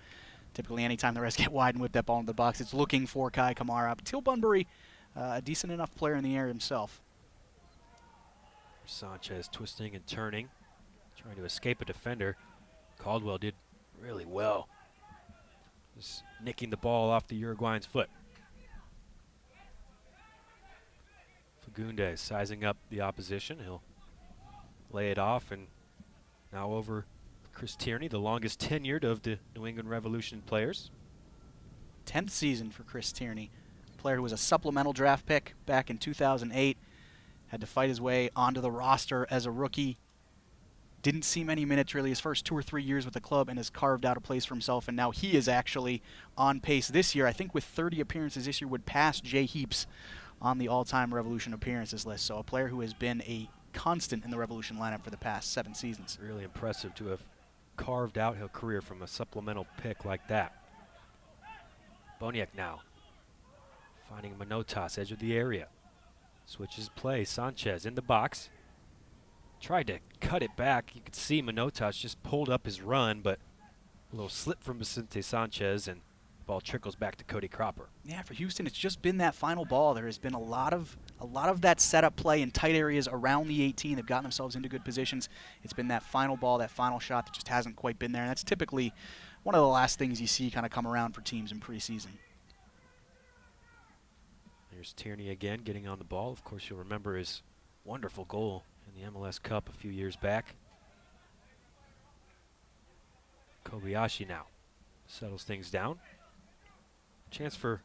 Typically anytime the Revs get wide and whip that ball into the box, it's looking for Kai Kamara. But Teal Bunbury, a decent enough player in the air himself. Sanchez twisting and turning, trying to escape a defender. Caldwell did really well, just nicking the ball off the Uruguayan's foot. Fagundes sizing up the opposition. He'll lay it off, and now over Chris Tierney, the longest tenured of the New England Revolution players. 10th season for Chris Tierney, a player who was a supplemental draft pick back in 2008. Had to fight his way onto the roster as a rookie. Didn't see many minutes really his first 2 or 3 years with the club, and has carved out a place for himself. And now he is actually on pace this year. I think with 30 appearances this year would pass Jay Heaps on the all-time Revolution appearances list. So a player who has been a constant in the Revolution lineup for the past 7 seasons. Really impressive to have carved out his career from a supplemental pick like that. Boniek now finding Manotas, edge of the area. Switches play. Sanchez in the box. Tried to cut it back. You could see Manotas just pulled up his run, but a little slip from Vicente Sanchez, and the ball trickles back to Cody Cropper. Yeah, for Houston, it's just been that final ball. There has been a lot of that setup play in tight areas around the 18. They've gotten themselves into good positions. It's been that final ball, that final shot that just hasn't quite been there. And that's typically one of the last things you see kind of come around for teams in preseason. There's Tierney again getting on the ball. Of course, you'll remember his wonderful goal in the MLS Cup a few years back. Kobayashi now settles things down. Chance for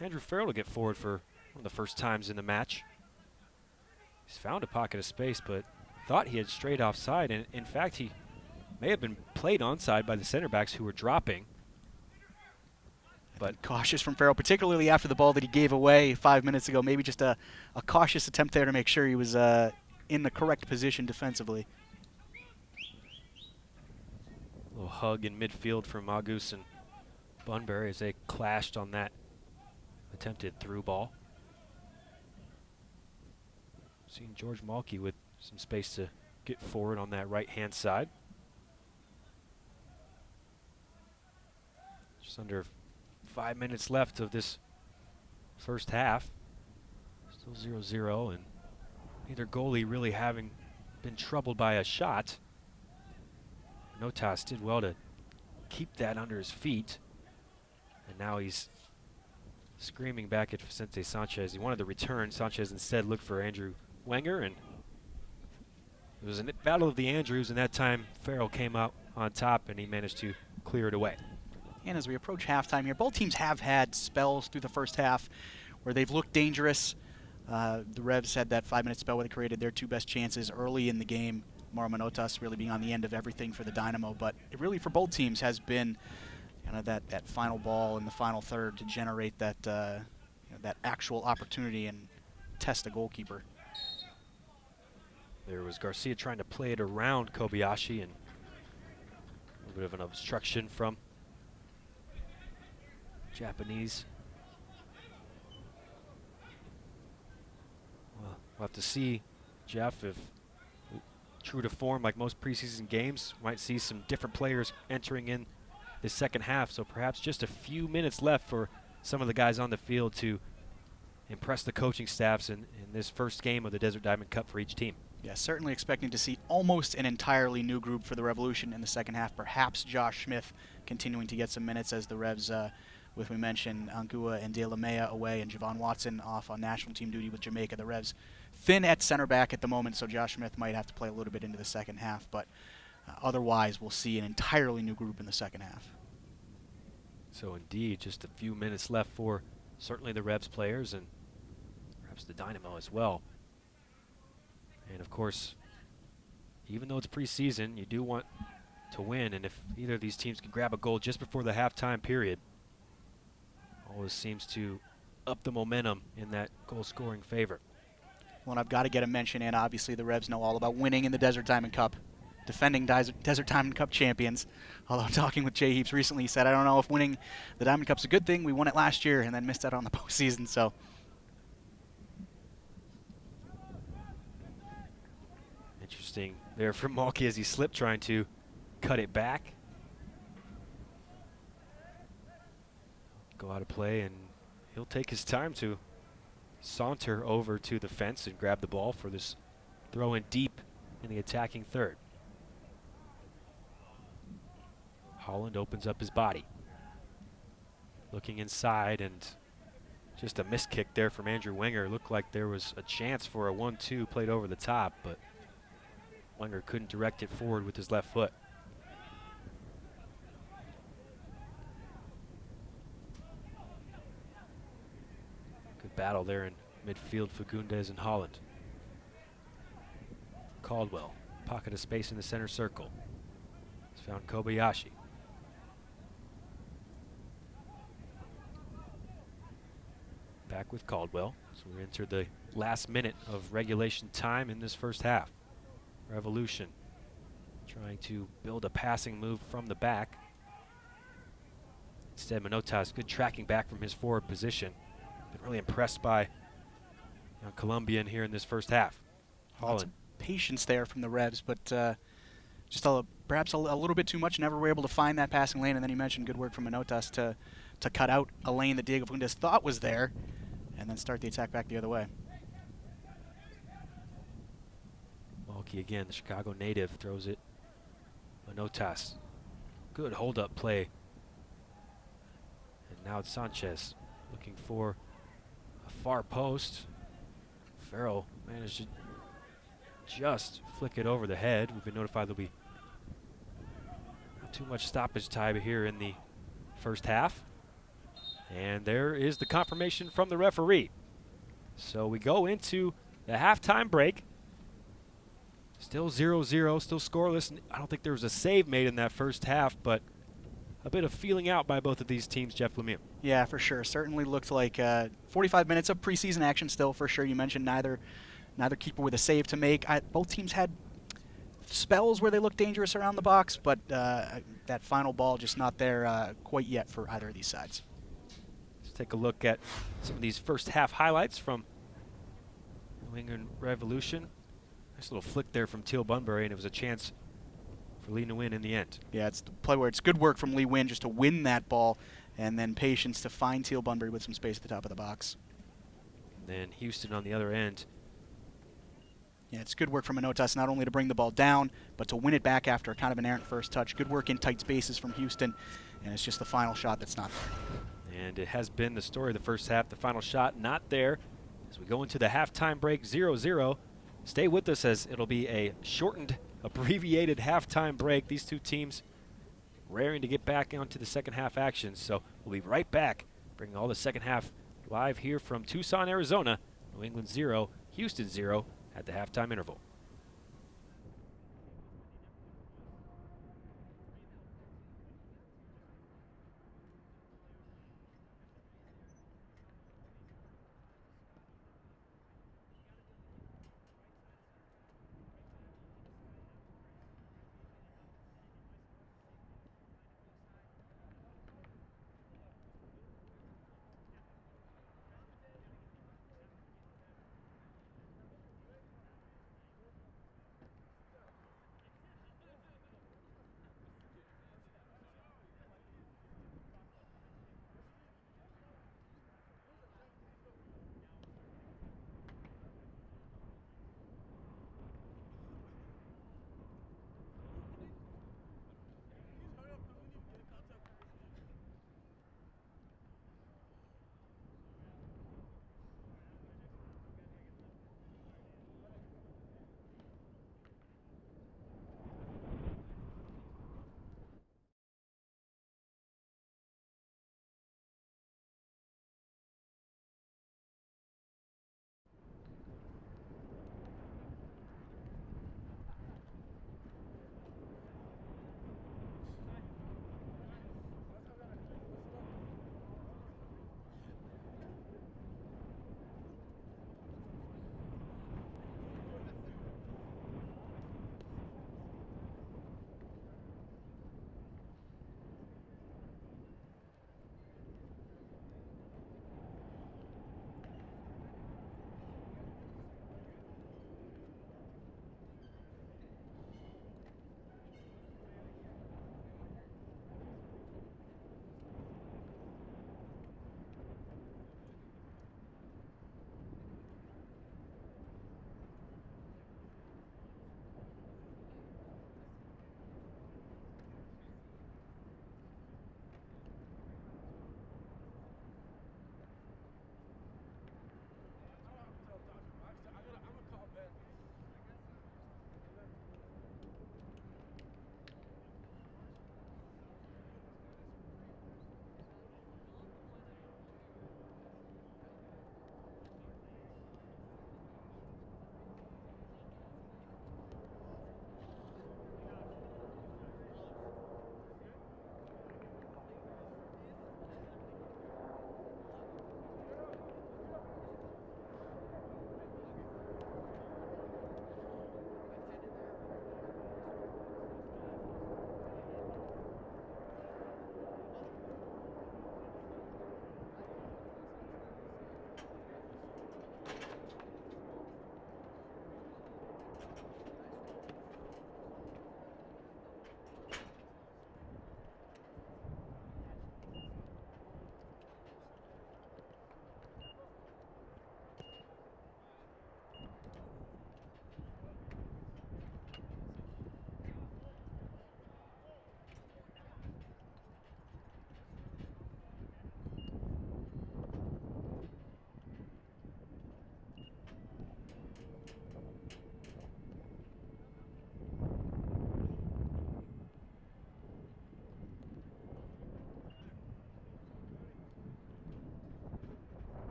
Andrew Farrell to get forward for one of the first times in the match. He's found a pocket of space, but thought he had strayed offside, and in fact he may have been played onside by the center backs who were dropping. But cautious from Farrell, particularly after the ball that he gave away 5 minutes ago. Maybe just a cautious attempt there to make sure he was in the correct position defensively. A little hug in midfield from August and Bunbury as they clashed on that attempted through ball. Seeing George Malky with some space to get forward on that right-hand side. Just under 5 minutes left of this first half. Still 0-0, and neither goalie really having been troubled by a shot. Notas did well to keep that under his feet, and now he's screaming back at Vicente Sanchez. He wanted the return. Sanchez instead looked for Andrew Wenger, and it was a battle of the Andrews, and that time Farrell came out on top, and he managed to clear it away. And as we approach halftime here, both teams have had spells through the first half where they've looked dangerous. The Revs had that 5-minute spell where they created their 2 best chances early in the game. Mauro Manotas really being on the end of everything for the Dynamo, but it really for both teams has been kind of that final ball in the final third to generate that that actual opportunity and test the goalkeeper. There was Garcia trying to play it around Kobayashi, and a little bit of an obstruction from Japanese. Well, we'll have to see, Jeff, if true to form like most preseason games, might see some different players entering in the second half, so perhaps just a few minutes left for some of the guys on the field to impress the coaching staffs in this first game of the Desert Diamond Cup for each team. Yeah, certainly expecting to see almost an entirely new group for the Revolution in the second half. Perhaps Josh Smith continuing to get some minutes as the Revs, with we mentioned Angua and De La Mea away and Javon Watson off on national team duty with Jamaica. The Revs thin at center back at the moment, so Josh Smith might have to play a little bit into the second half. But otherwise, we'll see an entirely new group in the second half. So indeed, just a few minutes left for certainly the Revs players and perhaps the Dynamo as well. And of course, even though it's preseason, you do want to win, and if either of these teams can grab a goal just before the halftime period, always seems to up the momentum in that goal-scoring favor. Well, and I've got to get a mention in. Obviously, the Revs know all about winning in the Desert Diamond Cup. defending Desert Diamond Cup champions. Although talking with Jay Heaps recently, he said, I don't know if winning the Diamond Cup's a good thing. We won it last year and then missed out on the postseason. So interesting there from Malky as he slipped trying to cut it back. Go out of play, and he'll take his time to saunter over to the fence and grab the ball for this throw in deep in the attacking third. Holland opens up his body. Looking inside, and just a missed kick there from Andrew Wenger. Looked like there was a chance for a 1-2 played over the top, but Wenger couldn't direct it forward with his left foot. Good battle there in midfield, Fagundes and Holland. Caldwell, pocket of space in the center circle. He's found Kobayashi. Back with Caldwell. So we enter the last minute of regulation time in this first half. Revolution trying to build a passing move from the back. Instead, Manotas, good tracking back from his forward position. Been really impressed by Colombian here in this first half. Holland. Patience there from the Revs, but just perhaps a little bit too much. Never were able to find that passing lane. And then you mentioned good work from Manotas to cut out a lane that Diego Fagundes thought was there and then start the attack back the other way. Malky again, the Chicago native, throws it. Manotas. Good hold-up play. And now it's Sanchez looking for a far post. Farrell managed to just flick it over the head. We've been notified there'll be not too much stoppage time here in the first half. And there is the confirmation from the referee. So we go into the halftime break. Still 0-0, still scoreless. I don't think there was a save made in that first half, but a bit of feeling out by both of these teams, Jeff Lemieux. Yeah, for sure. Certainly looked like 45 minutes of preseason action still, for sure. You mentioned neither keeper with a save to make. Both teams had spells where they looked dangerous around the box, but that final ball just not there quite yet for either of these sides. Let's take a look at some of these first half highlights from New England Revolution. Nice little flick there from Teal Bunbury, and it was a chance for Lee Nguyen in the end. Yeah, it's the play where it's good work from Lee Nguyen just to win that ball, and then patience to find Teal Bunbury with some space at the top of the box. And then Houston on the other end. Yeah, it's good work from Manotas not only to bring the ball down, but to win it back after kind of an errant first touch. Good work in tight spaces from Houston, and it's just the final shot that's not there. And it has been the story of the first half. The final shot not there as we go into the halftime break, 0-0. Stay with us as it'll be a shortened, abbreviated halftime break. These two teams raring to get back onto the second half action. So we'll be right back, bringing all the second half live here from Tucson, Arizona. New England 0, Houston 0 at the halftime interval.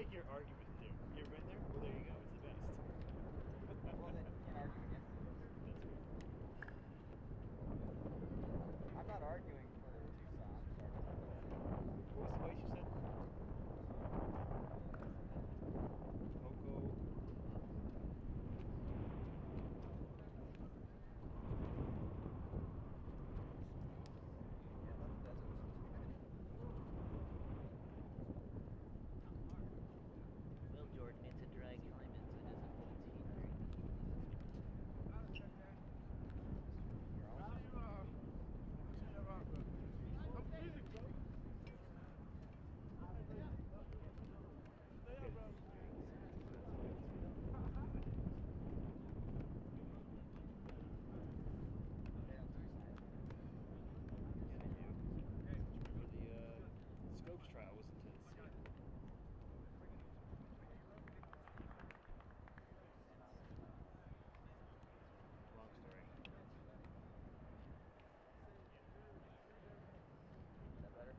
like your argument there. You ever been there? Well, there you go. It's the best. Well, then you can't argue against it. That's fair. I'm not arguing for Tucson. Sorry. What was the place you said? Coco. Yeah, I thought the desert was supposed to be pretty. Well, Jordan, it's a dry climate, so it doesn't hold heat very easily. You're awesome. They don't do science. Yeah, they do. Remember the Scopes trial was intense. Long story. Is that better?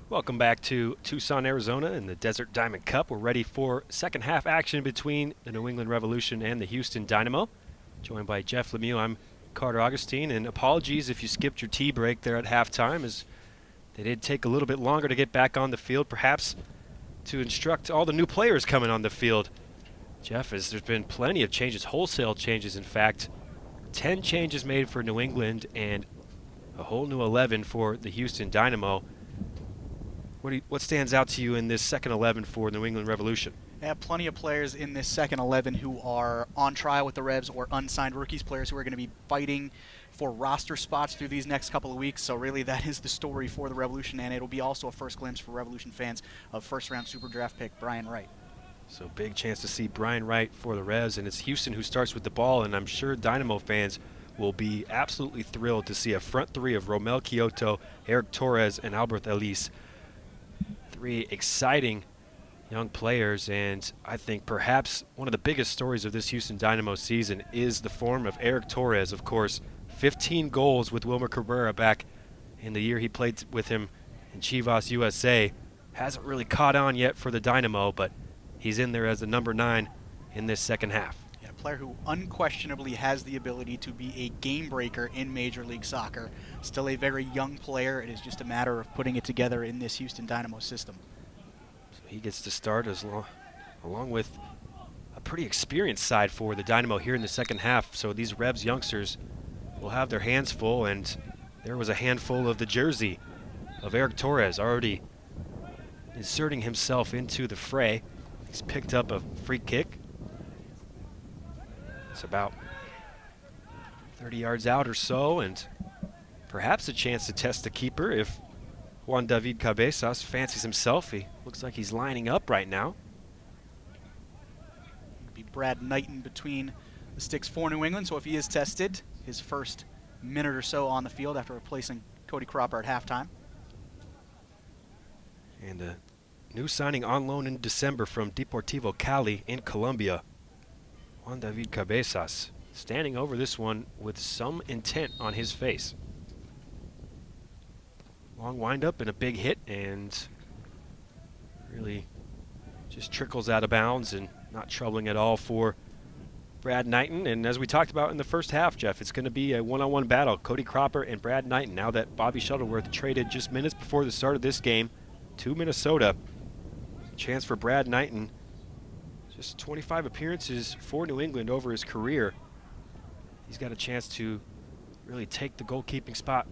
Welcome back to Tucson, Arizona in the Desert Diamond Cup. We're ready for second half action between the New England Revolution and the Houston Dynamo. Joined by Jeff Lemieux, I'm Carter Augustine, and apologies if you skipped your tea break there at halftime, as they did take a little bit longer to get back on the field, perhaps to instruct all the new players coming on the field. Jeff, as there's been plenty of changes, wholesale changes in fact, 10 changes made for New England and a whole new 11 for the Houston Dynamo. What stands out to you in this second 11 for New England Revolution? I have plenty of players in this second 11 who are on trial with the Revs or unsigned rookies, players who are going to be fighting for roster spots through these next couple of weeks. So really that is the story for the Revolution, and it'll be also a first glimpse for Revolution fans of first-round Super Draft pick Brian Wright. So big chance to see Brian Wright for the Revs, and it's Houston who starts with the ball, and I'm sure Dynamo fans will be absolutely thrilled to see a front three of Romel Kyoto, Eric Torres, and Albert Elise. Three exciting young players, and I think perhaps one of the biggest stories of this Houston Dynamo season is the form of Eric Torres. Of course, 15 goals with Wilmer Cabrera back in the year he played with him in Chivas USA. Hasn't really caught on yet for the Dynamo, but he's in there as the number 9 in this second half. Yeah, a player who unquestionably has the ability to be a game breaker in Major League Soccer. Still a very young player. It is just a matter of putting it together in this Houston Dynamo system. So he gets to start along with a pretty experienced side for the Dynamo here in the second half. So these Revs youngsters will have their hands full, and there was a handful of the jersey of Eric Torres already inserting himself into the fray. He's picked up a free kick. It's about 30 yards out or so, and perhaps a chance to test the keeper if Juan David Cabezas fancies himself. He looks like he's lining up right now. It'll be Brad Knighton between the sticks for New England, so if he is tested, his first minute or so on the field after replacing Cody Cropper at halftime. And a new signing on loan in December from Deportivo Cali in Colombia, Juan David Cabezas, standing over this one with some intent on his face. Long windup and a big hit, and really just trickles out of bounds and not troubling at all for Brad Knighton. And as we talked about in the first half, Jeff, it's going to be a one-on-one battle, Cody Cropper and Brad Knighton, now that Bobby Shuttleworth traded just minutes before the start of this game to Minnesota. Chance for Brad Knighton, just 25 appearances for New England over his career. He's got a chance to really take the goalkeeping spot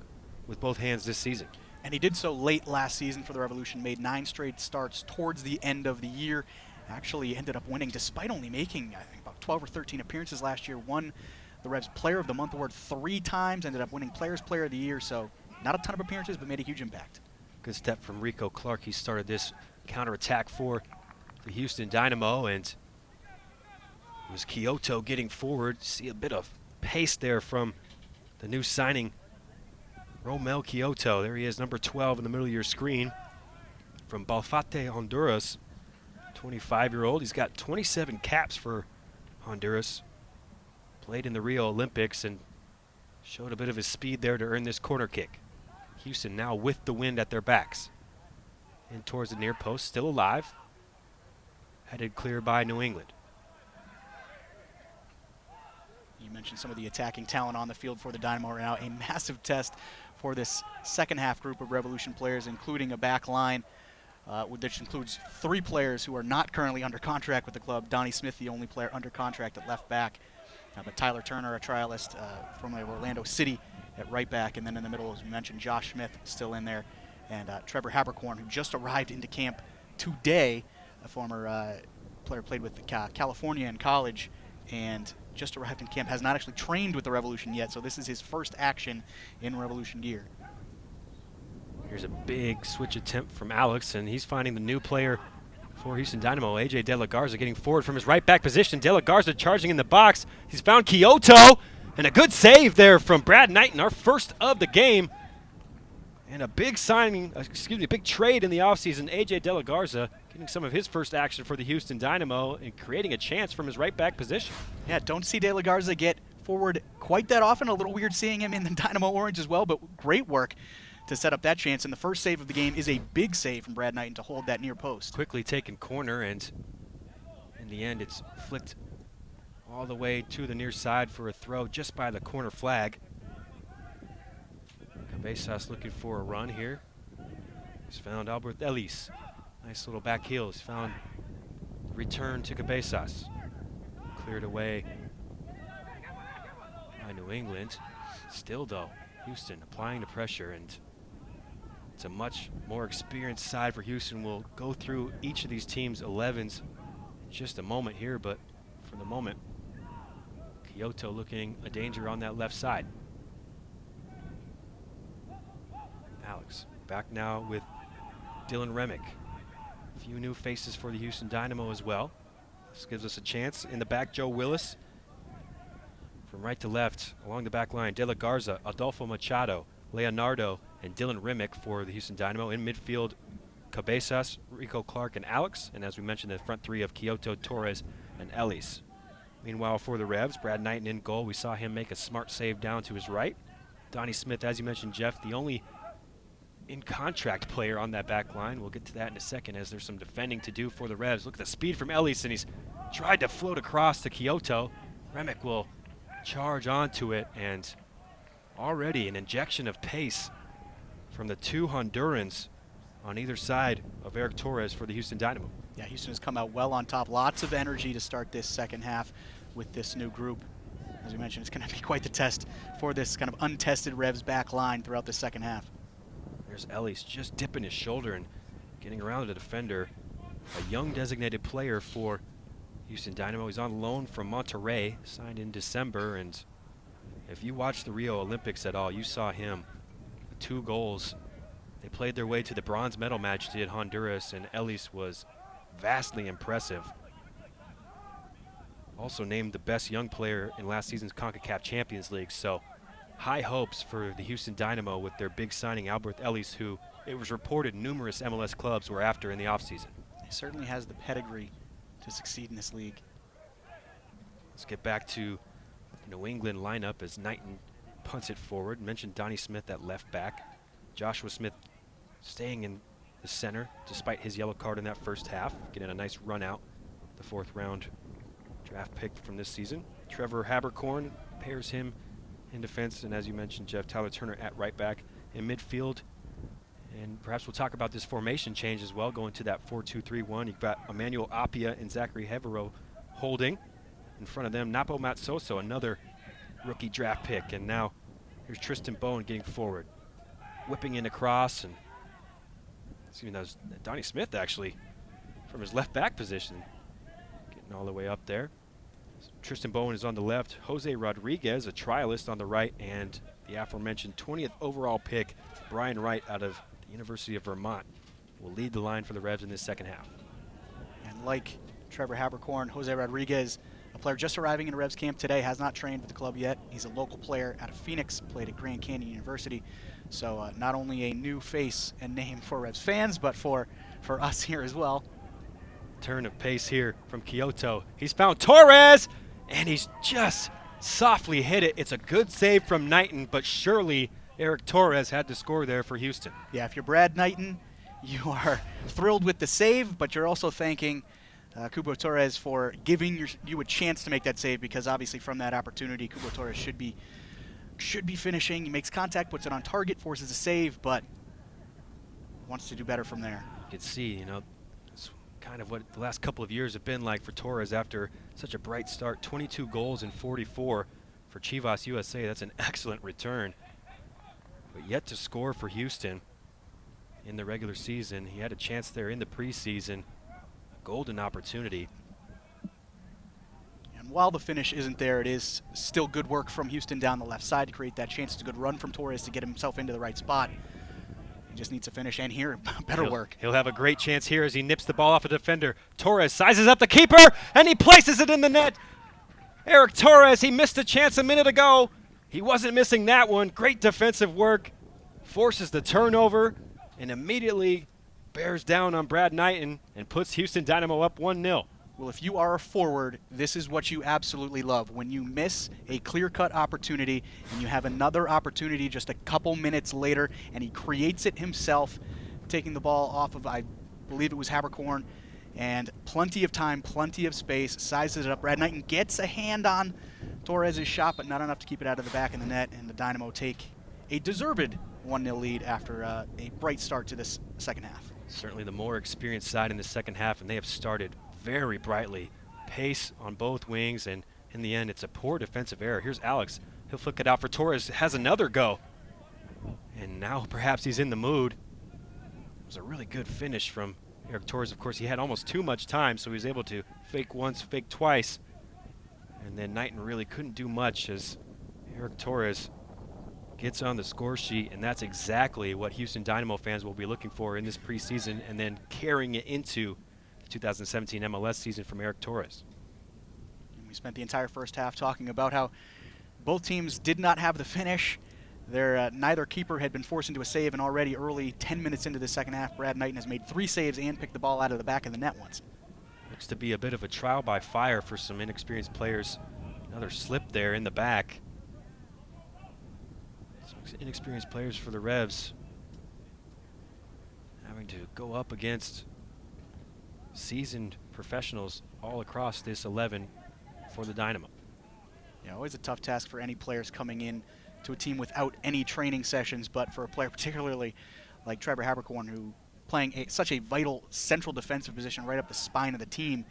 with both hands this season. And he did so late last season for the Revolution, made 9 straight starts towards the end of the year. actually ended up winning despite only making, I think, about 12 or 13 appearances last year. Won the Revs Player of the Month award 3 times, ended up winning Players Player of the Year, so not a ton of appearances, but made a huge impact. Good step from Rico Clark. He started this counterattack for the Houston Dynamo, and it was Kyoto getting forward. See a bit of pace there from the new signing, Romel Kyoto. There he is, number 12 in the middle of your screen, from Balfate, Honduras. 25-year-old. He's got 27 caps for Honduras. Played in the Rio Olympics and showed a bit of his speed there to earn this corner kick. Houston now with the wind at their backs. In towards the near post, still alive. Headed clear by New England. You mentioned some of the attacking talent on the field for the Dynamo right now. A massive test for this second half group of Revolution players, including a back line, which includes 3 players who are not currently under contract with the club. Donnie Smith, the only player under contract at left back. But Tyler Turner, a trialist from Orlando City at right back. And then in the middle, as we mentioned, Josh Smith still in there. And Trevor Habercorn, who just arrived into camp today, a former player, played with California in college, and just arrived in camp, has not actually trained with the Revolution yet, so this is his first action in Revolution gear. Here's a big switch attempt from Alex, and he's finding the new player for Houston Dynamo, AJ De La Garza, getting forward from his right back position. De La Garza charging in the box. He's found Kyoto, and a good save there from Brad Knighton, our first of the game. And a big signing, a big trade in the offseason. AJ De La Garza getting some of his first action for the Houston Dynamo and creating a chance from his right back position. Yeah, don't see De La Garza get forward quite that often. A little weird seeing him in the Dynamo orange as well, but great work to set up that chance. And the first save of the game is a big save from Brad Knighton to hold that near post. Quickly taken corner, and in the end it's flicked all the way to the near side for a throw just by the corner flag. Cabezas looking for a run here. He's found Albert Ellis. Nice little back heel. He's found return to Cabezas. Cleared away by New England. Still though, Houston applying the pressure, and it's a much more experienced side for Houston. We'll go through each of these teams' 11s in just a moment here, but for the moment, Kyoto looking a danger on that left side. Alex back now with Dylan Remick. A few new faces for the Houston Dynamo as well. This gives us a chance. In the back, Joe Willis. From right to left, along the back line, De La Garza, Adolfo Machado, Leonardo, and Dylan Remick for the Houston Dynamo. In midfield, Cabezas, Rico Clark, and Alex. And as we mentioned, the front three of Kyoto, Torres, and Ellis. Meanwhile, for the Revs, Brad Knighton in goal. We saw him make a smart save down to his right. Donnie Smith, as you mentioned, Jeff, the only in-contract player on that back line. We'll get to that in a second as there's some defending to do for the Revs. Look at the speed from Ellis, and he's tried to float across to Kyoto. Remick will charge onto it, and already an injection of pace from the 2 Hondurans on either side of Eric Torres for the Houston Dynamo. Yeah, Houston has come out well on top. Lots of energy to start this second half with this new group. As we mentioned, it's going to be quite the test for this kind of untested Revs back line throughout the second half. There's Ellis just dipping his shoulder and getting around the defender. A young designated player for Houston Dynamo. He's on loan from Monterrey, signed in December, and if you watched the Rio Olympics at all, you saw him. 2 goals. They played their way to the bronze medal match, did Honduras, and Ellis was vastly impressive. Also named the best young player in last season's CONCACAF Champions League, so high hopes for the Houston Dynamo with their big signing, Albert Ellis, who it was reported numerous MLS clubs were after in the offseason. He certainly has the pedigree to succeed in this league. Let's get back to the New England lineup as Knighton punts it forward. Mentioned Donnie Smith at left back. Joshua Smith staying in the center despite his yellow card in that first half, getting a nice run out, the 4th round draft pick from this season. Trevor Habercorn pairs him in defense, and as you mentioned, Jeff, Tyler Turner at right back. In midfield, and perhaps we'll talk about this formation change as well, going to that 4-2-3-1. You've got Emmanuel Apia and Zachary Hevero holding. In front of them, Napo Matsoso, another rookie draft pick, and now here's Tristan Bone getting forward, whipping in across, and excuse me, that was Donnie Smith actually from his left back position. Getting all the way up there. Tristan Bowen is on the left. Jose Rodriguez, a trialist, on the right. And the aforementioned 20th overall pick, Brian Wright out of the University of Vermont, will lead the line for the Revs in this second half. And like Trevor Habercorn, Jose Rodriguez, a player just arriving in Revs camp today, has not trained with the club yet. He's a local player out of Phoenix, played at Grand Canyon University. So not only a new face and name for Revs fans, but for us here as well. Turn of pace here from Kyoto. He's found Torres, and he's just softly hit it. It's a good save from Knighton, but surely Eric Torres had to score there for Houston. Yeah, if you're Brad Knighton, you are thrilled with the save, but you're also thanking Cubo Torres for giving you a chance to make that save, because obviously from that opportunity, Cubo Torres should be finishing. He makes contact, puts it on target, forces a save, but wants to do better from there. You can see, it's kind of what the last couple of years have been like for Torres after such a bright start. 22 goals in 44 for Chivas USA. That's an excellent return. But yet to score for Houston in the regular season. He had a chance there in the preseason. A golden opportunity. And while the finish isn't there, it is still good work from Houston down the left side to create that chance. It's a good run from Torres to get himself into the right spot. He just needs to finish, and here, better work. He'll have a great chance here as he nips the ball off a defender. Torres sizes up the keeper, and he places it in the net. Eric Torres, he missed a chance a minute ago. He wasn't missing that one. Great defensive work. Forces the turnover and immediately bears down on Brad Knighton and puts Houston Dynamo up 1-0. Well, if you are a forward, this is what you absolutely love. When you miss a clear-cut opportunity and you have another opportunity just a couple minutes later, and he creates it himself, taking the ball off of, I believe it was Habercorn, and plenty of time, plenty of space, sizes it up. Brad Knighton gets a hand on Torres' shot, but not enough to keep it out of the back of the net, and the Dynamo take a deserved 1-0 lead after a bright start to this second half. Certainly the more experienced side in the second half, and they have started very brightly. Pace on both wings, and in the end, it's a poor defensive error. Here's Alex. He'll flick it out for Torres. Has another go. And now perhaps he's in the mood. It was a really good finish from Eric Torres. Of course, he had almost too much time, so he was able to fake once, fake twice. And then Knighton really couldn't do much as Eric Torres gets on the score sheet, and that's exactly what Houston Dynamo fans will be looking for in this preseason, and then carrying it into the 2017 MLS season from Eric Torres. And we spent the entire first half talking about how both teams did not have the finish. Neither keeper had been forced into a save, and already early 10 minutes into the second half, Brad Knighton has made 3 saves and picked the ball out of the back of the net once. Looks to be a bit of a trial by fire for some inexperienced players. Another slip there in the back. Some inexperienced players for the Revs having to go up against seasoned professionals all across this 11 for the Dynamo. Yeah, always a tough task for any players coming in to a team without any training sessions, but for a player particularly like Trevor Habercorn, who playing such a vital central defensive position right up the spine of the team,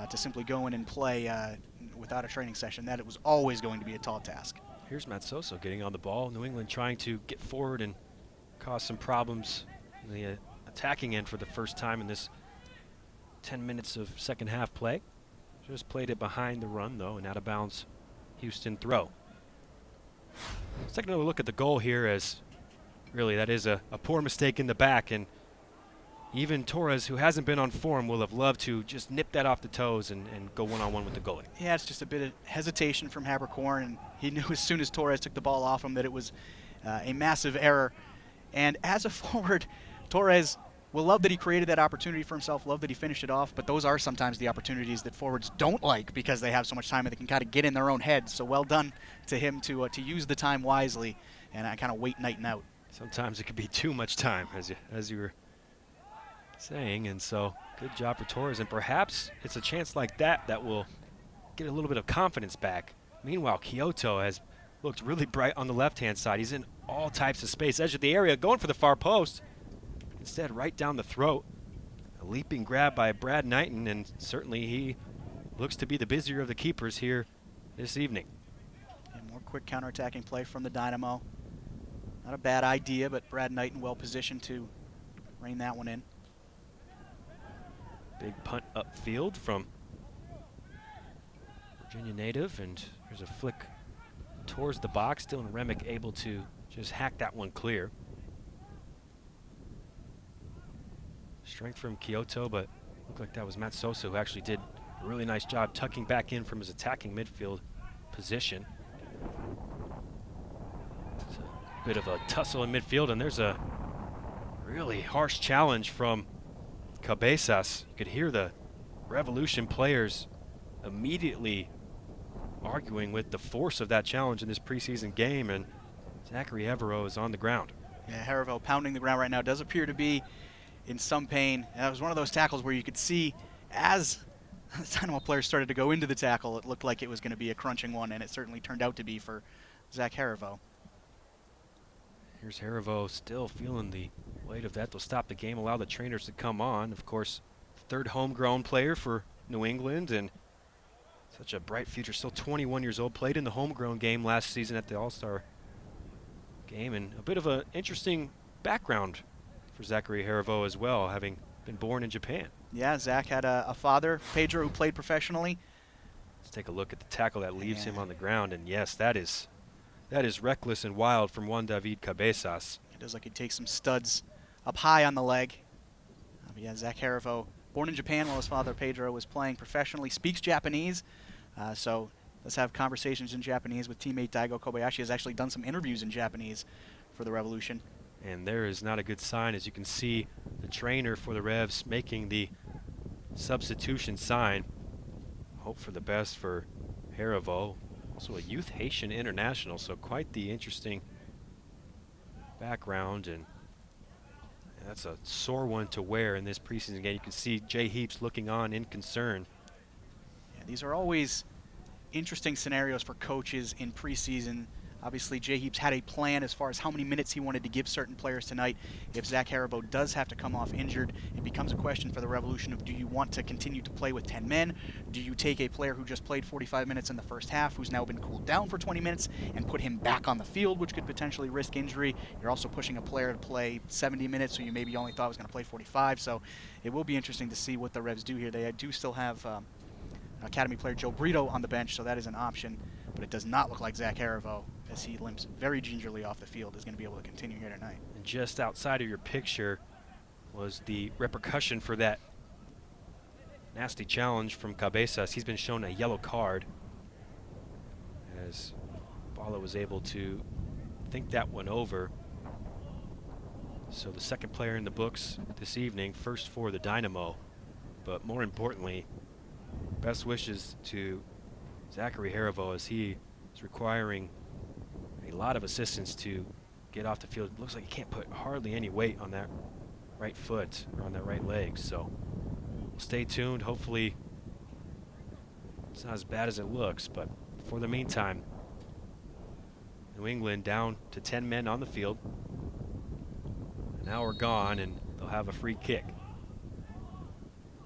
to simply go in and play without a training session, that it was always going to be a tall task. Here's Matsoso getting on the ball. New England trying to get forward and cause some problems in the attacking end for the first time in this 10 minutes of second half play. Just played it behind the run, though, and out of bounds Houston throw. Let's take another look at the goal here, as really that is a poor mistake in the back, and even Torres, who hasn't been on form, will have loved to just nip that off the toes and go one-on-one with the goalie. Yeah, it's just a bit of hesitation from Habercorn, and he knew as soon as Torres took the ball off him that it was a massive error. And as a forward, Torres will love that he created that opportunity for himself, love that he finished it off, but those are sometimes the opportunities that forwards don't like because they have so much time and they can kind of get in their own heads. So well done to him to use the time wisely and kind of wait Knighton out. Sometimes it could be too much time, as you were saying, and so good job for Torres, and perhaps it's a chance like that will get a little bit of confidence back. Meanwhile, Kyoto has looked really bright on the left-hand side. He's in all types of space, edge of the area, going for the far post. Instead, right down the throat. A leaping grab by Brad Knighton, and certainly he looks to be the busier of the keepers here this evening. And more quick counterattacking play from the Dynamo. Not a bad idea, but Brad Knighton well positioned to rein that one in. Big punt upfield from Virginia native, and there's a flick towards the box. Dylan Remick able to just hack that one clear. Strength from Kyoto, but looked like that was Matt Sosa, who actually did a really nice job tucking back in from his attacking midfield position. It's a bit of a tussle in midfield, and there's a really harsh challenge from Cabezas. You could hear the Revolution players immediately arguing with the force of that challenge in this preseason game, and Zachary Evero is on the ground. Yeah, Harivo pounding the ground right now, does appear to be in some pain. And that was one of those tackles where you could see as the Dynamo players started to go into the tackle, it looked like it was going to be a crunching one, and it certainly turned out to be for Zach Harivo. Here's Harivo still feeling the weight of that. They'll stop the game, allow the trainers to come on. Of course, third homegrown player for New England, and such a bright future. Still 21 years old. Played in the homegrown game last season at the All-Star game, and a bit of an interesting background for Zachary Harivo as well, having been born in Japan. Yeah, Zach had a father, Pedro, who played professionally. Let's take a look at the tackle that leaves him on the ground, and yes, that is reckless and wild from Juan David Cabezas. It does like he'd take some studs up high on the leg. But yeah, Zach Harivo, born in Japan while his father Pedro was playing professionally, speaks Japanese. So let's have conversations in Japanese with teammate Daigo Kobayashi. Has actually done some interviews in Japanese for the Revolution. And there is not a good sign, as you can see the trainer for the Revs making the substitution sign. Hope for the best for Harivo, also a youth Haitian international, so quite the interesting background, and that's a sore one to wear in this preseason game. You can see Jay Heaps looking on in concern. Yeah, these are always interesting scenarios for coaches in preseason. Obviously, Jay Heaps had a plan as far as how many minutes he wanted to give certain players tonight. If Zach Harivo does have to come off injured, it becomes a question for the Revolution of, do you want to continue to play with 10 men? Do you take a player who just played 45 minutes in the first half, who's now been cooled down for 20 minutes, and put him back on the field, which could potentially risk injury? You're also pushing a player to play 70 minutes, who you maybe only thought was going to play 45. So it will be interesting to see what the Revs do here. They do still have Academy player Joe Brito on the bench, so that is an option. But it does not look like Zach Harivo, as he limps very gingerly off the field, is going to be able to continue here tonight. And just outside of your picture was the repercussion for that nasty challenge from Cabezas. He's been shown a yellow card, as Bala was able to think that one over. So the second player in the books this evening, first for the Dynamo, but more importantly, best wishes to Zachary Harivo, as he is requiring a lot of assistance to get off the field. It looks like he can't put hardly any weight on that right foot or on that right leg. So we'll stay tuned. Hopefully it's not as bad as it looks, but for the meantime, New England down to 10 men on the field. An hour gone, and they'll have a free kick.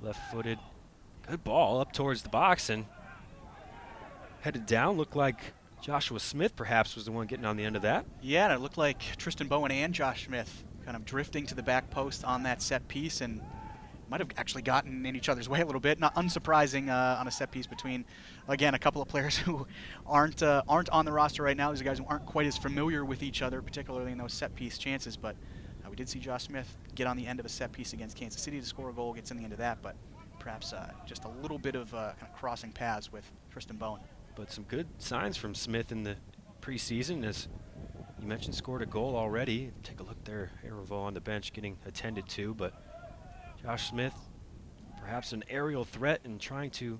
Left-footed, good ball up towards the box, and headed down. Looked like Joshua Smith perhaps was the one getting on the end of that. Yeah, and it looked like Tristan Bowen and Josh Smith kind of drifting to the back post on that set piece, and might have actually gotten in each other's way a little bit. Not unsurprising on a set piece between, again, a couple of players who aren't on the roster right now. These are guys who aren't quite as familiar with each other, particularly in those set piece chances. But we did see Josh Smith get on the end of a set piece against Kansas City to score a goal, gets in the end of that, but perhaps just a little bit of kind of crossing paths with Tristan Bowen. But some good signs from Smith in the preseason, as you mentioned, scored a goal already. Take a look there, Harivo on the bench getting attended to, but Josh Smith, perhaps an aerial threat and trying to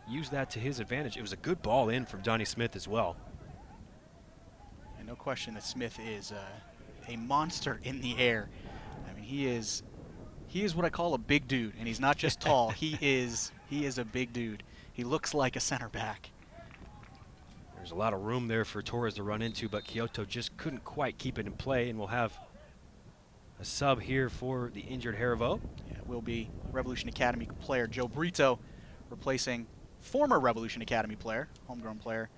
use that to his advantage. It was a good ball in from Donnie Smith as well. And no question that Smith is a monster in the air. I mean, he is what I call a big dude, and he's not just tall. He is a big dude. He looks like a center back. There's a lot of room there for Torres to run into, but Kyoto just couldn't quite keep it in play, and we'll have a sub here for the injured Harivo. Yeah, it will be Revolution Academy player Joe Brito replacing former Revolution Academy player, homegrown player,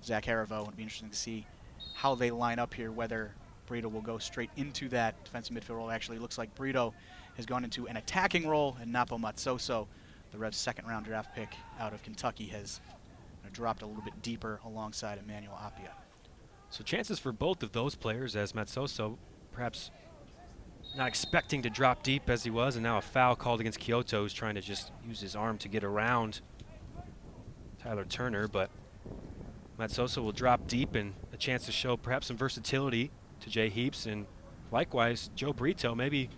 Zach Harivo. It'll be interesting to see how they line up here, whether Brito will go straight into that defensive midfield role. Actually, it looks like Brito has gone into an attacking role, and Napo Matsoso, the Revs' second-round draft pick out of Kentucky, has dropped a little bit deeper alongside Emmanuel Apia. So chances for both of those players, as Matsoso perhaps not expecting to drop deep as he was, and now a foul called against Kyoto, who's trying to just use his arm to get around Tyler Turner, but Matsoso will drop deep, and a chance to show perhaps some versatility to Jay Heaps. And likewise, Joe Brito maybe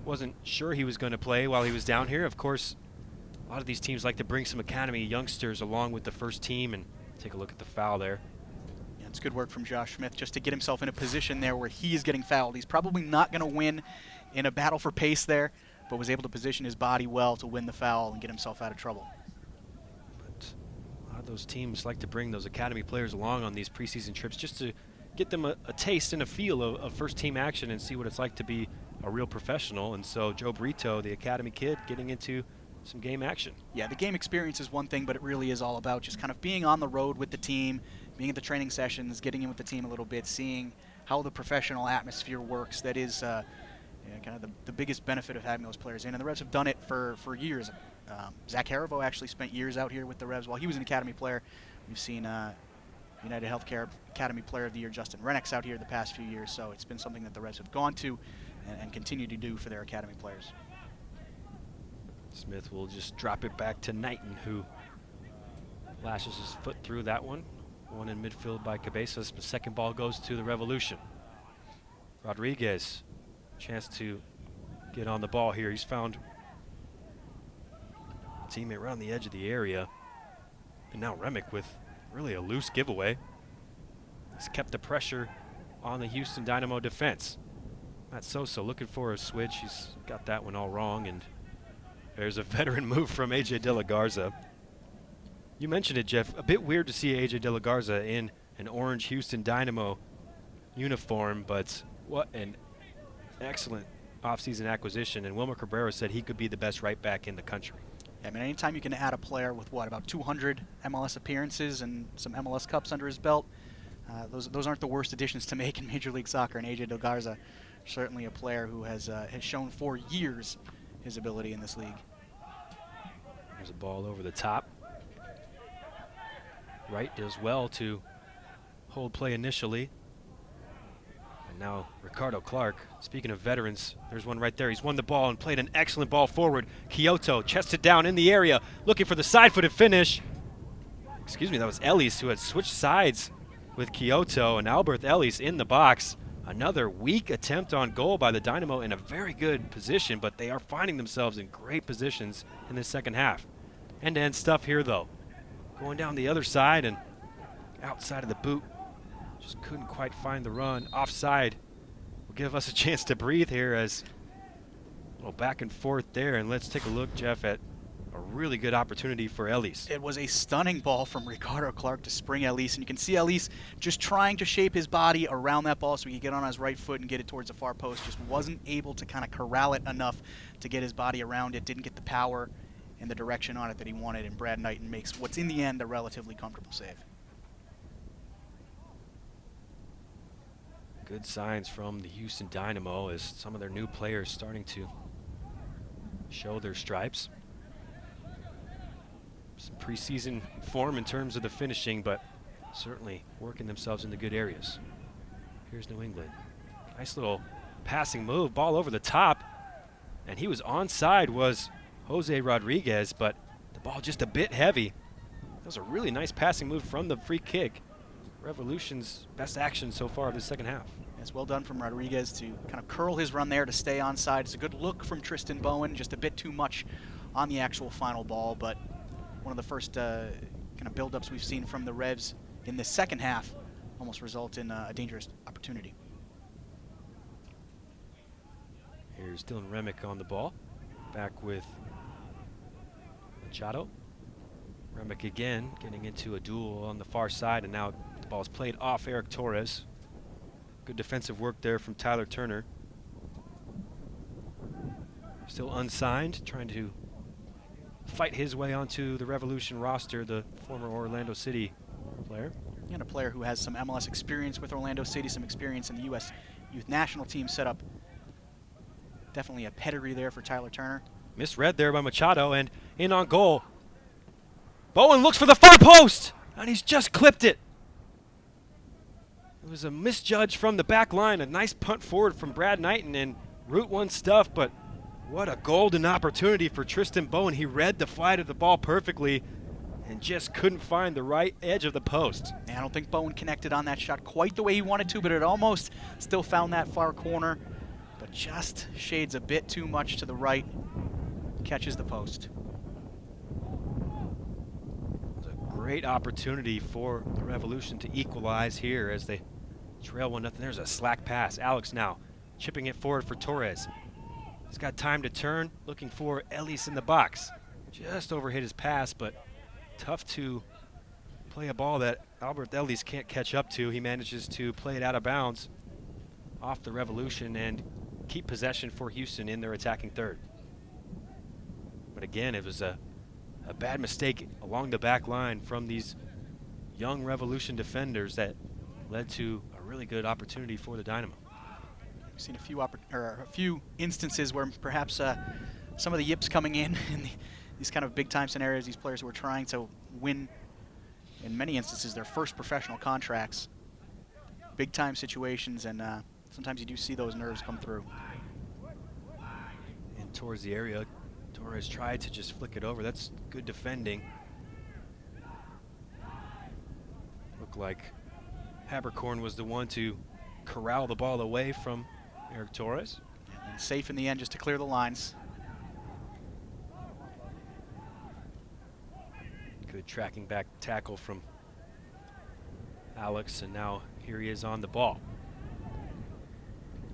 wasn't sure he was going to play while he was down here. Of course, a lot of these teams like to bring some academy youngsters along with the first team, and take a look at the foul there. Yeah, it's good work from Josh Smith just to get himself in a position there where he is getting fouled. He's probably not going to win in a battle for pace there, but was able to position his body well to win the foul and get himself out of trouble. But a lot of those teams like to bring those academy players along on these preseason trips just to get them a taste and a feel of first team action and see what it's like to be a real professional. And so Joe Brito, the academy kid, getting into some game action. Yeah, the game experience is one thing, but it really is all about just kind of being on the road with the team, being at the training sessions, getting in with the team a little bit, seeing how the professional atmosphere works. That is kind of the biggest benefit of having those players in. And the Revs have done it for years. Zach Haribo actually spent years out here with the Revs while he was an academy player. We've seen United Healthcare Academy Player of the Year Justin Renix out here the past few years, so it's been something that the Revs have gone to and continue to do for their academy players. Smith will just drop it back to Knighton, who lashes his foot through that one. One in midfield by Cabezas. The second ball goes to the Revolution. Rodriguez, chance to get on the ball here. He's found a teammate around the edge of the area. And now Remick with really a loose giveaway. He's kept the pressure on the Houston Dynamo defense. Matsoso looking for a switch. He's got that one all wrong, and there's a veteran move from AJ De La Garza. You mentioned it, Jeff. A bit weird to see AJ De La Garza in an orange Houston Dynamo uniform, but what an excellent offseason acquisition. And Wilmer Cabrera said he could be the best right back in the country. Yeah, I mean, anytime you can add a player with, about 200 MLS appearances and some MLS Cups under his belt, those aren't the worst additions to make in Major League Soccer. And AJ De La Garza, certainly a player who has shown for years his ability in this league. There's a ball over the top. Wright does well to hold play initially. And now Ricardo Clark, speaking of veterans, there's one right there. He's won the ball and played an excellent ball forward. Kyoto chested down in the area, looking for the side-footed finish. Excuse me, that was Ellis who had switched sides with Kyoto, and Albert Ellis in the box. Another weak attempt on goal by the Dynamo in a very good position, but they are finding themselves in great positions in the second half. End-to-end stuff here, though. Going down the other side and outside of the boot. Just couldn't quite find the run. Offside will give us a chance to breathe here as a little back and forth there. And let's take a look, Jeff, at a really good opportunity for Ellis. It was a stunning ball from Ricardo Clark to spring Ellis, and you can see Ellis just trying to shape his body around that ball so he could get on his right foot and get it towards the far post. Just wasn't able to kind of corral it enough to get his body around it, didn't get the power and the direction on it that he wanted, and Brad Knighton makes what's in the end a relatively comfortable save. Good signs from the Houston Dynamo as some of their new players starting to show their stripes. Some preseason form in terms of the finishing, but certainly working themselves into good areas. Here's New England. Nice little passing move, ball over the top, and he was onside, was Jose Rodriguez, but the ball just a bit heavy. That was a really nice passing move from the free kick. Revolution's best action so far of the second half. It's well done from Rodriguez to kind of curl his run there to stay onside. It's a good look from Tristan Bowen, just a bit too much on the actual final ball, but one of the first kind of build-ups we've seen from the Revs in the second half almost result in a dangerous opportunity. Here's Dylan Remick on the ball. Back with Machado. Remick again getting into a duel on the far side, and now the ball is played off Eric Torres. Good defensive work there from Tyler Turner. Still unsigned, trying to fight his way onto the Revolution roster, the former Orlando City player. And a player who has some MLS experience with Orlando City, some experience in the U.S. Youth National Team setup. Definitely a pedigree there for Tyler Turner. Misread there by Machado, and in on goal. Bowen looks for the far post, and he's just clipped it. It was a misjudge from the back line, a nice punt forward from Brad Knighton and Route 1 stuff, but what a golden opportunity for Tristan Bowen. He read the flight of the ball perfectly and just couldn't find the right edge of the post. And I don't think Bowen connected on that shot quite the way he wanted to, but it almost still found that far corner, but just shades a bit too much to the right. Catches the post. It was a great opportunity for the Revolution to equalize here as they trail 1-0. There's a slack pass. Alex now chipping it forward for Torres. He's got time to turn, looking for Ellis in the box. Just overhit his pass, but tough to play a ball that Albert Ellis can't catch up to. He manages to play it out of bounds off the Revolution and keep possession for Houston in their attacking third. But again, it was a bad mistake along the back line from these young Revolution defenders that led to a really good opportunity for the Dynamo. We've seen a few instances where perhaps some of the yips coming in these kind of big-time scenarios, these players who are trying to win, in many instances, their first professional contracts, big-time situations, and sometimes you do see those nerves come through. And towards the area, Torres tried to just flick it over. That's good defending. Looked like Haberkorn was the one to corral the ball away from Eric Torres. And safe in the end just to clear the lines. Good tracking back tackle from Alex, and now here he is on the ball.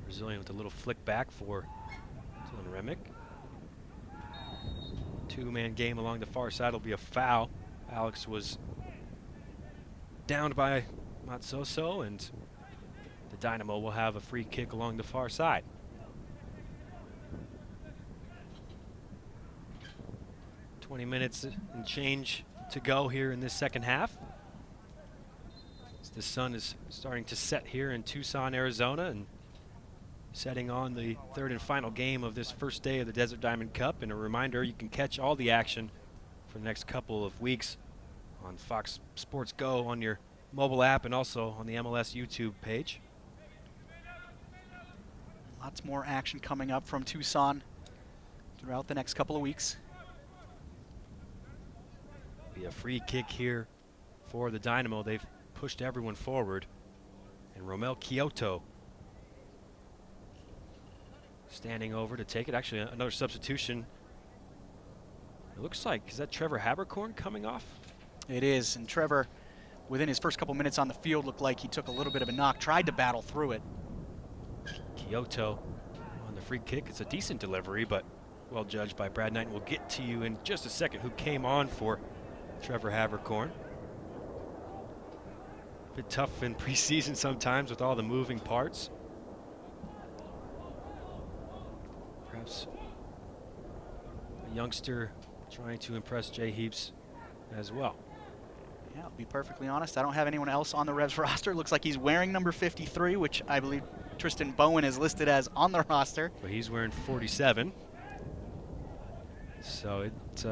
Brazilian with a little flick back for Dylan Remick. Two-man game along the far side will be a foul. Alex was downed by Matsoso, and the Dynamo will have a free kick along the far side. "20 minutes and change to go here in this second half. As the sun is starting to set here in Tucson, Arizona, and setting on the third and final game of this first day of the Desert Diamond Cup. And a reminder, you can catch all the action for the next couple of weeks on Fox Sports Go on your mobile app and also on the MLS YouTube page. Lots more action coming up from Tucson throughout the next couple of weeks. Be a free kick here for the Dynamo. They've pushed everyone forward. And Romel Kyoto standing over to take it. Actually, another substitution. It looks like, is that Trevor Haberkorn coming off? It is, and Trevor, within his first couple minutes on the field, looked like he took a little bit of a knock, tried to battle through it. Kyoto on the free kick. It's a decent delivery, but well judged by Brad Knighton. We'll get to you in just a second who came on for Trevor Haberkorn. A bit tough in preseason sometimes with all the moving parts. Perhaps a youngster trying to impress Jay Heaps as well. Yeah, I'll be perfectly honest, I don't have anyone else on the Revs roster. Looks like he's wearing number 53, which I believe Tristan Bowen is listed as on the roster. But he's wearing 47. So it's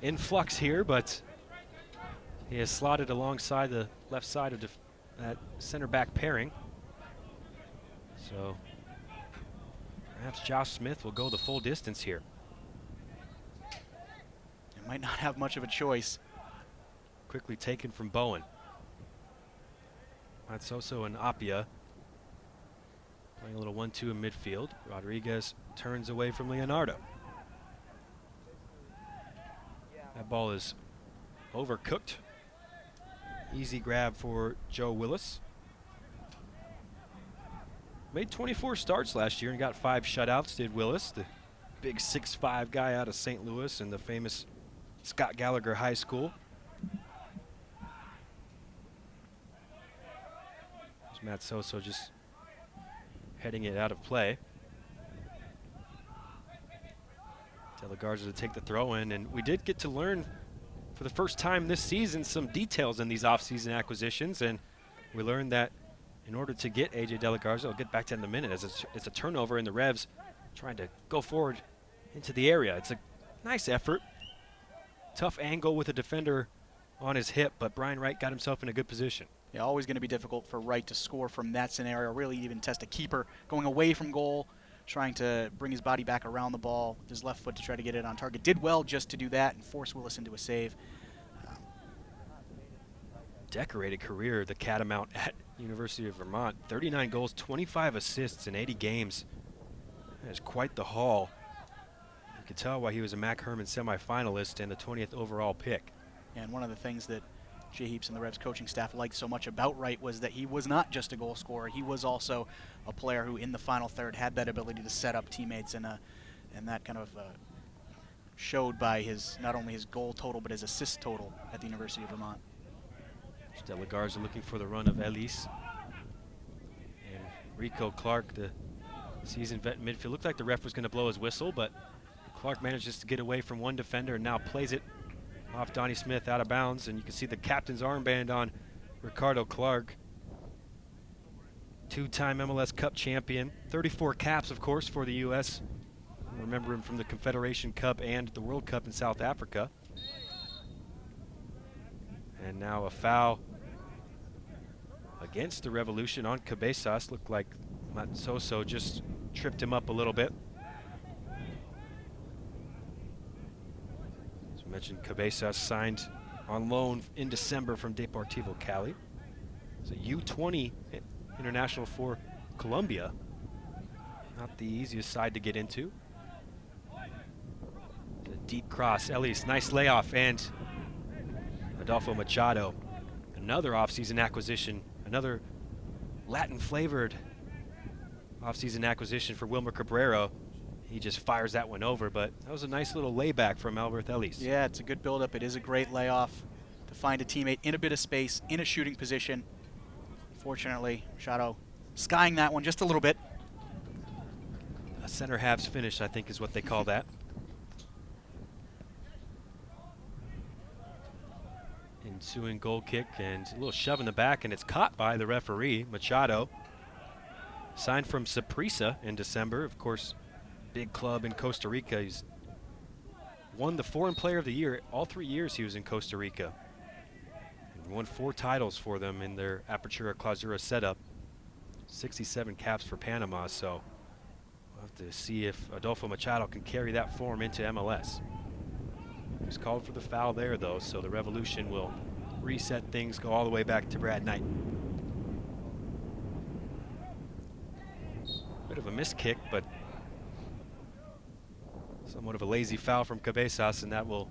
in flux here, but he has slotted alongside the left side of that center back pairing. So perhaps Josh Smith will go the full distance here. It might not have much of a choice. Quickly taken from Bowen. Matsoso and Apia playing a little 1-2 in midfield. Rodriguez turns away from Leonardo. That ball is overcooked. Easy grab for Joe Willis. Made 24 starts last year and got 5 shutouts, did Willis, the big 6'5" guy out of St. Louis and the famous Scott Gallagher High School. There's Matsoso just heading it out of play. De La Garza to take the throw in, and we did get to learn for the first time this season, some details in these offseason acquisitions, and we learned that in order to get A.J. De La Garza, I'll get back to that in a minute, as it's a turnover in the Revs trying to go forward into the area. It's a nice effort. Tough angle with a defender on his hip, but Brian Wright got himself in a good position. Yeah, always going to be difficult for Wright to score from that scenario, really even test a keeper going away from goal, trying to bring his body back around the ball with his left foot to try to get it on target. Did well just to do that and force Willis into a save. Decorated career, the Catamount at University of Vermont. 39 goals, 25 assists in 80 games. That is quite the haul. You could tell why he was a Mac Hermann semifinalist and the 20th overall pick. And one of the things that Jay Heaps and the Revs coaching staff liked so much about Wright was that he was not just a goal scorer. He was also a player who, in the final third, had that ability to set up teammates, and that kind of showed by his not only his goal total but his assist total at the University of Vermont. De La Garza looking for the run of Elise. And Rico Clark, the seasoned vet midfield. Looked like the ref was going to blow his whistle, but Clark manages to get away from one defender and now plays it off Donnie Smith out of bounds. And you can see the captain's armband on Ricardo Clark. Two-time MLS Cup champion. 34 caps, of course, for the U.S. Remember him from the Confederation Cup and the World Cup in South Africa. And now a foul against the Revolution on Cabezas. Looked like Matsoso just tripped him up a little bit. As we mentioned, Cabezas signed on loan in December from Deportivo Cali. It's a U20 international for Colombia. Not the easiest side to get into. The deep cross, Elias, nice layoff, and Adolfo Machado, another offseason acquisition, another Latin-flavored offseason acquisition for Wilmer Cabrera. He just fires that one over, but that was a nice little layback from Alberth Ellis. Yeah, it's a good build-up. It is a great layoff to find a teammate in a bit of space, in a shooting position. Fortunately, Machado skying that one just a little bit. A center halves finish, I think, is what they call that. Ensuing goal kick and a little shove in the back, and it's caught by the referee, Machado. Signed from Saprissa in December, of course, big club in Costa Rica. He's won the Foreign Player of the Year all 3 years he was in Costa Rica. And won 4 titles for them in their Apertura Clausura setup. 67 caps for Panama, so we'll have to see if Adolfo Machado can carry that form into MLS. He was called for the foul there, though, so the Revolution will reset things, go all the way back to Brad Knight. Bit of a missed kick, but somewhat of a lazy foul from Cabezas, and that will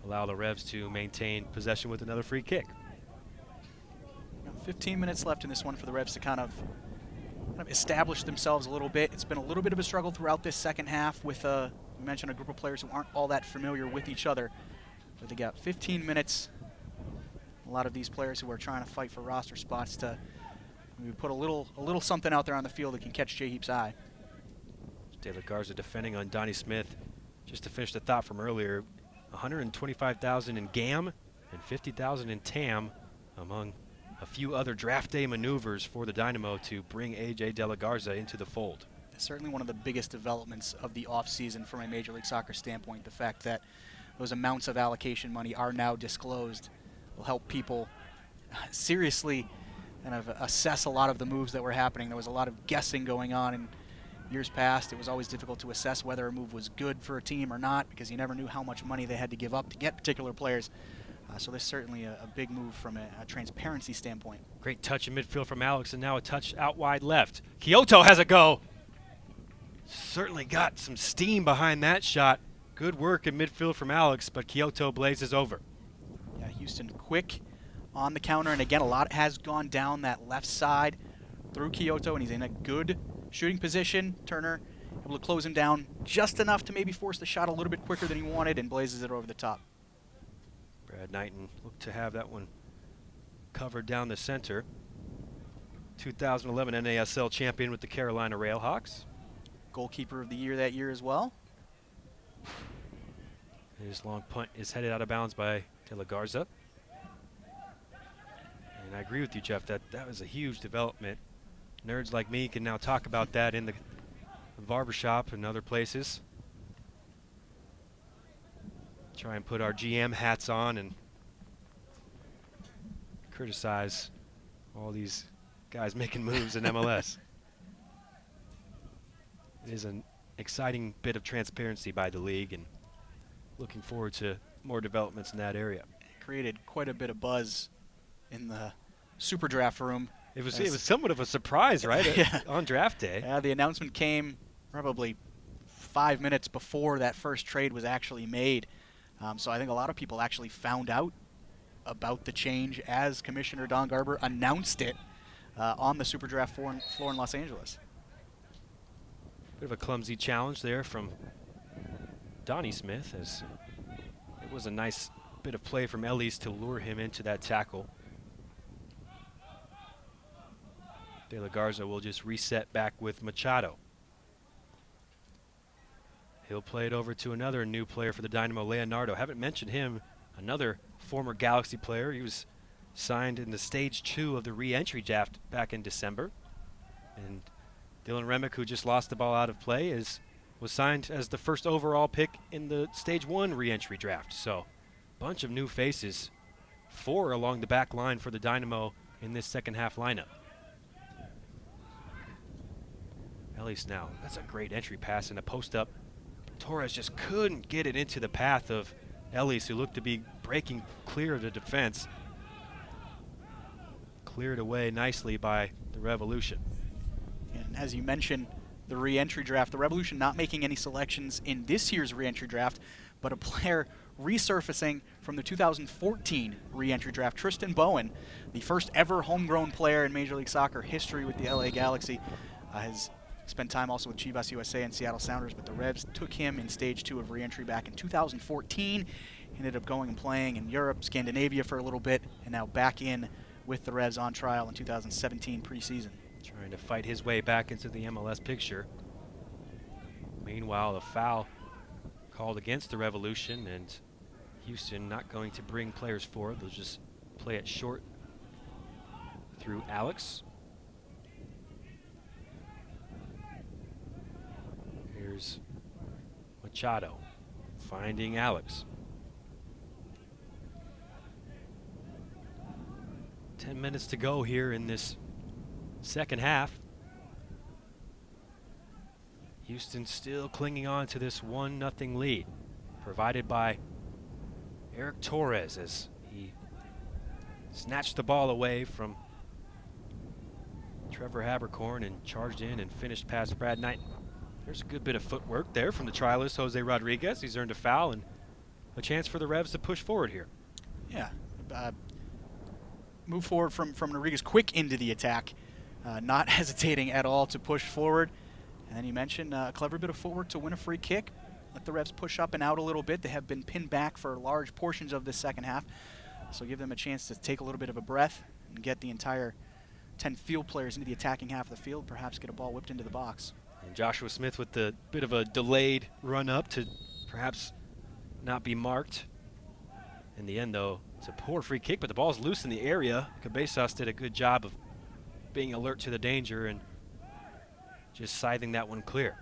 allow the Revs to maintain possession with another free kick. 15 minutes left in this one for the Revs to kind of establish themselves a little bit. It's been a little bit of a struggle throughout this second half with, we mentioned, a group of players who aren't all that familiar with each other. But they got 15 minutes. A lot of these players who are trying to fight for roster spots to maybe put a little something out there on the field that can catch Jay Heap's eye. De La Garza defending on Donnie Smith. Just to finish the thought from earlier, 125,000 in GAM and 50,000 in TAM, among a few other draft day maneuvers for the Dynamo to bring A.J. De La Garza into the fold. Certainly one of the biggest developments of the offseason from a Major League Soccer standpoint. The fact that those amounts of allocation money are now disclosed will help people seriously kind of assess a lot of the moves that were happening. There was a lot of guessing going on in years past. It was always difficult to assess whether a move was good for a team or not because you never knew how much money they had to give up to get particular players. So this is certainly a big move from a transparency standpoint. Great touch in midfield from Alex, and now a touch out wide left. Kyoto has a go. Certainly got some steam behind that shot. Good work in midfield from Alex, but Kyoto blazes over. Yeah, Houston quick on the counter, and again, a lot has gone down that left side through Kyoto, and he's in a good shooting position. Turner able to close him down just enough to maybe force the shot a little bit quicker than he wanted, and blazes it over the top. Brad Knighton looked to have that one covered down the center. 2011 NASL champion with the Carolina Railhawks. Goalkeeper of the year that year as well. His long punt is headed out of bounds by De La Garza. And I agree with you, Jeff, that was a huge development. Nerds like me can now talk about that in the barbershop and other places. Try and put our GM hats on and criticize all these guys making moves in MLS. It is an exciting bit of transparency by the league, and looking forward to more developments in that area. It created quite a bit of buzz in the Super Draft room. It was somewhat of a surprise, right? Yeah. On draft day. Yeah, the announcement came probably 5 minutes before that first trade was actually made. So I think a lot of people actually found out about the change as Commissioner Don Garber announced it on the Super Draft floor in Los Angeles. Bit of a clumsy challenge there from Donnie Smith, as it was a nice bit of play from Ellis to lure him into that tackle. De La Garza will just reset back with Machado. He'll play it over to another new player for the Dynamo, Leonardo. Haven't mentioned him, another former Galaxy player. He was signed in the stage 2 of the re-entry draft back in December. And Dylan Remick, who just lost the ball out of play, was signed as the first overall pick in the stage 1 re-entry draft. So, bunch of new faces, 4 along the back line for the Dynamo in this second half lineup. Ellis now, that's a great entry pass and a post up. Torres just couldn't get it into the path of Ellis, who looked to be breaking clear of the defense. Cleared away nicely by the Revolution. And as you mentioned, the re-entry draft, the Revolution not making any selections in this year's re-entry draft, but a player resurfacing from the 2014 re-entry draft. Tristan Bowen, the first ever homegrown player in Major League Soccer history with the LA Galaxy, has spent time also with Chivas USA and Seattle Sounders, but the Revs took him in stage 2 of re-entry back in 2014. Ended up going and playing in Europe, Scandinavia for a little bit, and now back in with the Revs on trial in 2017 preseason. Trying to fight his way back into the MLS picture. Meanwhile, a foul called against the Revolution, and Houston not going to bring players forward. They'll just play it short through Alex. Here's Machado finding Alex. 10 minutes to go here in this second half. Houston still clinging on to this 1-0 lead, provided by Eric Torres as he snatched the ball away from Trevor Habercorn and charged in and finished past Brad Knight. There's a good bit of footwork there from the trialist Jose Rodriguez. He's earned a foul and a chance for the Revs to push forward here. Yeah, move forward from Rodriguez quick into the attack, not hesitating at all to push forward. And then you mentioned a clever bit of footwork to win a free kick. Let the Revs push up and out a little bit. They have been pinned back for large portions of this second half, so give them a chance to take a little bit of a breath and get the entire 10 field players into the attacking half of the field, perhaps get a ball whipped into the box. And Joshua Smith with the bit of a delayed run up to perhaps not be marked. In the end, though, it's a poor free kick, but the ball's loose in the area. Cabezas did a good job of being alert to the danger and just scything that one clear.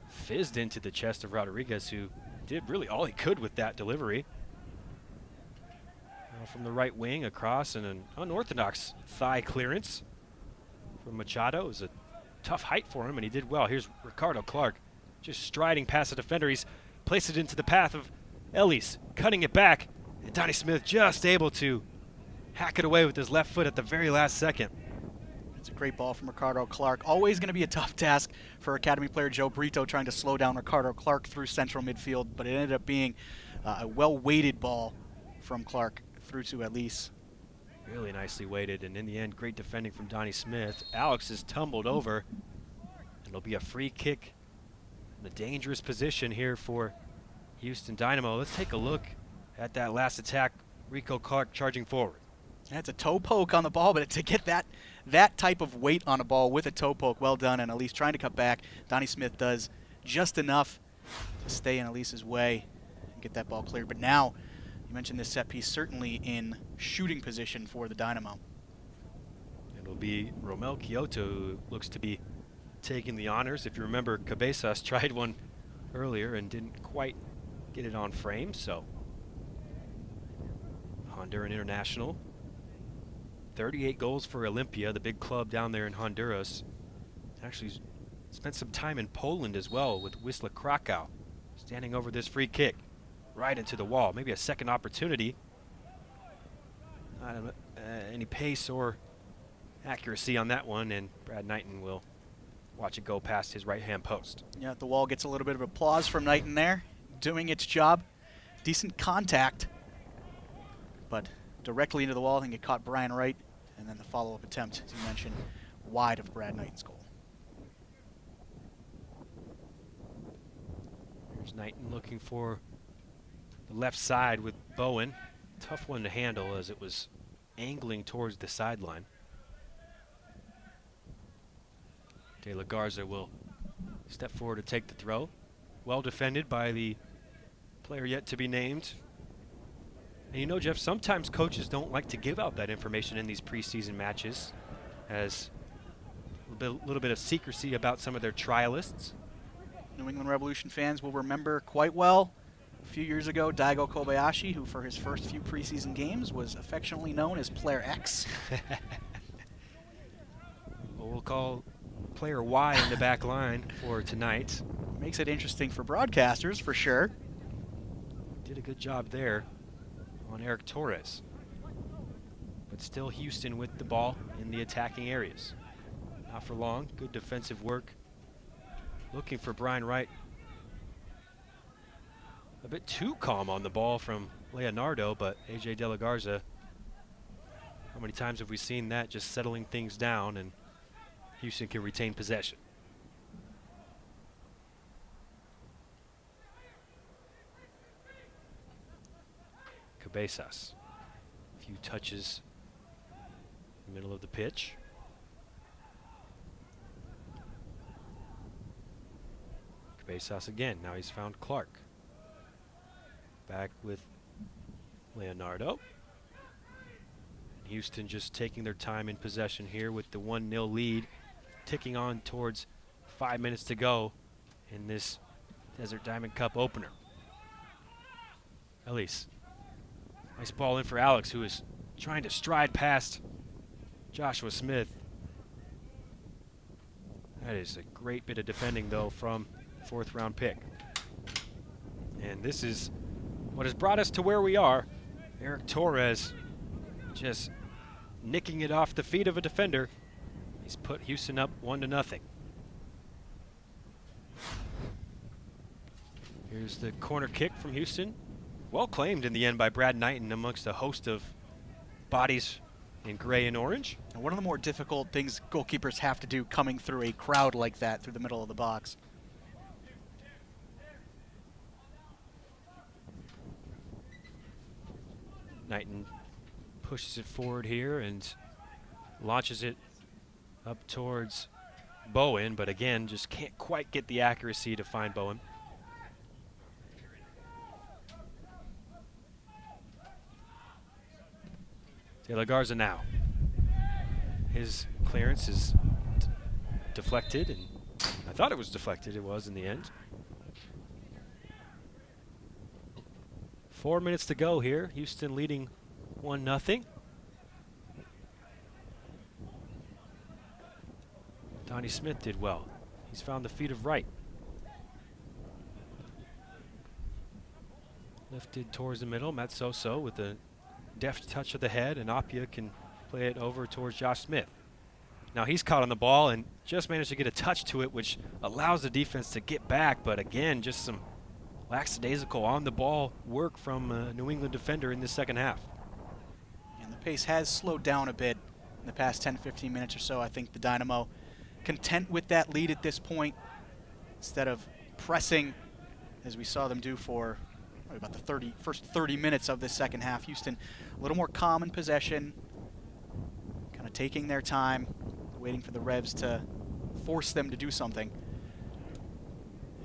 Fizzed into the chest of Rodriguez, who did really all he could with that delivery. From the right wing across, and an unorthodox thigh clearance from Machado. It was a tough height for him, and he did well. Here's Ricardo Clark just striding past the defender. He's placed it into the path of Ellis, cutting it back, and Donnie Smith just able to hack it away with his left foot at the very last second. It's a great ball from Ricardo Clark. Always going to be a tough task for Academy player Joe Brito trying to slow down Ricardo Clark through central midfield, but it ended up being a well-weighted ball from Clark through to Ellis. Really nicely weighted, and in the end, great defending from Donnie Smith. Alex is tumbled over, and it'll be a free kick in a dangerous position here for Houston Dynamo. Let's take a look at that last attack. Rico Clark charging forward. That's a toe poke on the ball, but to get that type of weight on a ball with a toe poke, well done, and Ellis trying to cut back. Donnie Smith does just enough to stay in Elise's way and get that ball cleared. But now, you mentioned this set piece certainly in shooting position for the Dynamo. It'll be Romel Kyoto who looks to be taking the honors. If you remember, Cabezas tried one earlier and didn't quite get it on frame, so Honduran international. 38 goals for Olimpia, the big club down there in Honduras. Actually spent some time in Poland as well with Wisła Krakow, standing over this free kick right into the wall. Maybe a second opportunity. I don't know, any pace or accuracy on that one, and Brad Knighton will watch it go past his right-hand post. Yeah, the wall gets a little bit of applause from Knighton there, doing its job. Decent contact, but directly into the wall. I think it caught Brian Wright, and then the follow-up attempt, as you mentioned, wide of Brad Knighton's goal. Here's Knighton looking for the left side with Bowen. Tough one to handle as it was angling towards the sideline. De La Garza will step forward to take the throw. Well defended by the player yet to be named. And you know, Jeff, sometimes coaches don't like to give out that information in these preseason matches, as a little bit of secrecy about some of their trialists. New England Revolution fans will remember quite well a few years ago Daigo Kobayashi, who for his first few preseason games was affectionately known as Player X. Well, we'll call Player Y in the back line for tonight. Makes it interesting for broadcasters, for sure. Did a good job there on Eric Torres. But still Houston with the ball in the attacking areas. Not for long. Good defensive work. Looking for Brian Wright. A bit too calm on the ball from Leonardo, but AJ De La Garza, how many times have we seen that, just settling things down, and Houston can retain possession. Cabezas. A few touches in the middle of the pitch. Cabezas again. Now he's found Clark. Back with Leonardo. Houston just taking their time in possession here with the 1-0 lead, ticking on towards 5 minutes to go in this Desert Diamond Cup opener. Elise. Nice ball in for Alex, who is trying to stride past Joshua Smith. That is a great bit of defending, though, from fourth round pick. And this is what has brought us to where we are. Eric Torres just nicking it off the feet of a defender. He's put Houston up 1-0. Here's the corner kick from Houston. Well claimed in the end by Brad Knighton amongst a host of bodies in gray and orange. And one of the more difficult things goalkeepers have to do coming through a crowd like that through the middle of the box. Knighton pushes it forward here and launches it up towards Bowen, but again, just can't quite get the accuracy to find Bowen. De La Garza now. His clearance is deflected, and I thought it was deflected. It was in the end. 4 minutes to go here. Houston leading 1-0. Donnie Smith did well. He's found the feet of Wright. Lifted towards the middle. Matsoso with a deft touch of the head, and Apia can play it over towards Josh Smith. Now he's caught on the ball and just managed to get a touch to it, which allows the defense to get back, but again, just some lackadaisical on the ball work from a New England defender in the second half. And the pace has slowed down a bit in the past 10-15 minutes or so. I think the Dynamo content with that lead at this point instead of pressing as we saw them do for about the first 30 minutes of this second half. Houston a little more calm in possession, kind of taking their time, waiting for the Revs to force them to do something.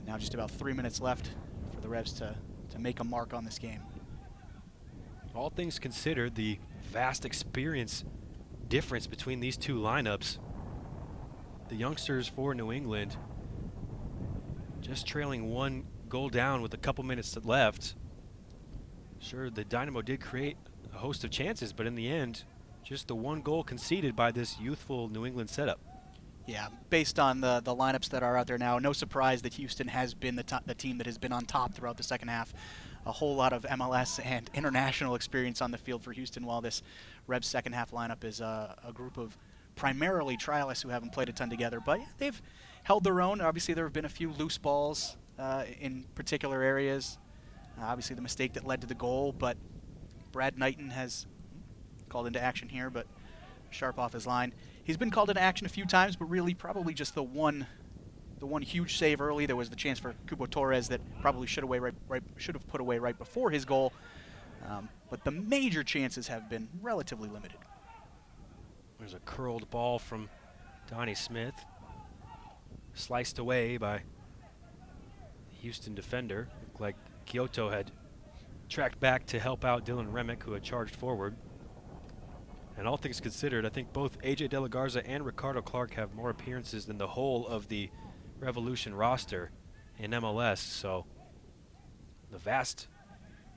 Now just about 3 minutes left for the Revs to make a mark on this game. All things considered, the vast experience difference between these two lineups. The youngsters for New England just trailing 1 goal down with a couple minutes left. Sure, the Dynamo did create a host of chances, but in the end, just the 1 goal conceded by this youthful New England setup. Yeah, based on the lineups that are out there now, no surprise that Houston has been the team that has been on top throughout the second half. A whole lot of MLS and international experience on the field for Houston, while this Revs second half lineup is a group of primarily trialists who haven't played a ton together. But yeah, they've held their own. Obviously, there have been a few loose balls in particular areas. Obviously, the mistake that led to the goal, but Brad Knighton has called into action here, but sharp off his line. He's been called into action a few times, but really probably just the one huge save early. There was the chance for Cubo Torres that probably should have put away right before his goal. But the major chances have been relatively limited. There's a curled ball from Donnie Smith, sliced away by the Houston defender. Looked like Kyoto had tracked back to help out Dylan Remick, who had charged forward. And all things considered, I think both AJ De La Garza and Ricardo Clark have more appearances than the whole of the Revolution roster in MLS, so the vast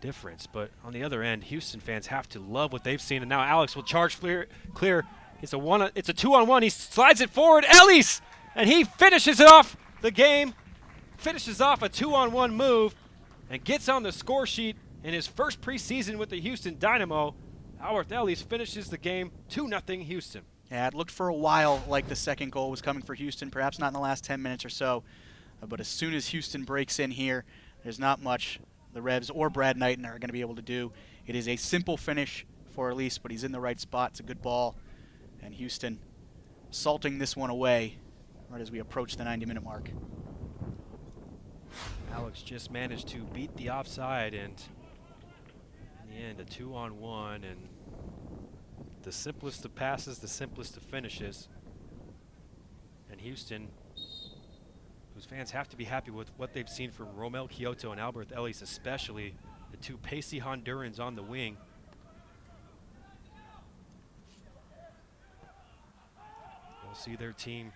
difference. But on the other end, Houston fans have to love what they've seen, and now Alex will charge clear. It's a 2-on-1. He slides it forward, Ellis, and he finishes it off the game, finishes off a 2-on-1 move, and gets on the score sheet in his first preseason with the Houston Dynamo. Alworth Ellis finishes the game 2-0 Houston. Yeah, it looked for a while like the second goal was coming for Houston, perhaps not in the last 10 minutes or so. But as soon as Houston breaks in here, there's not much the Revs or Brad Knighton are going to be able to do. It is a simple finish for Elise, but he's in the right spot. It's a good ball. And Houston salting this one away right as we approach the 90-minute mark. Alex just managed to beat the offside, and in the end, a 2-on-1, and the simplest of passes, the simplest of finishes. And Houston, whose fans have to be happy with what they've seen from Romel Kyoto and Alworth Ellis, especially the two pacey Hondurans on the wing. They'll see their team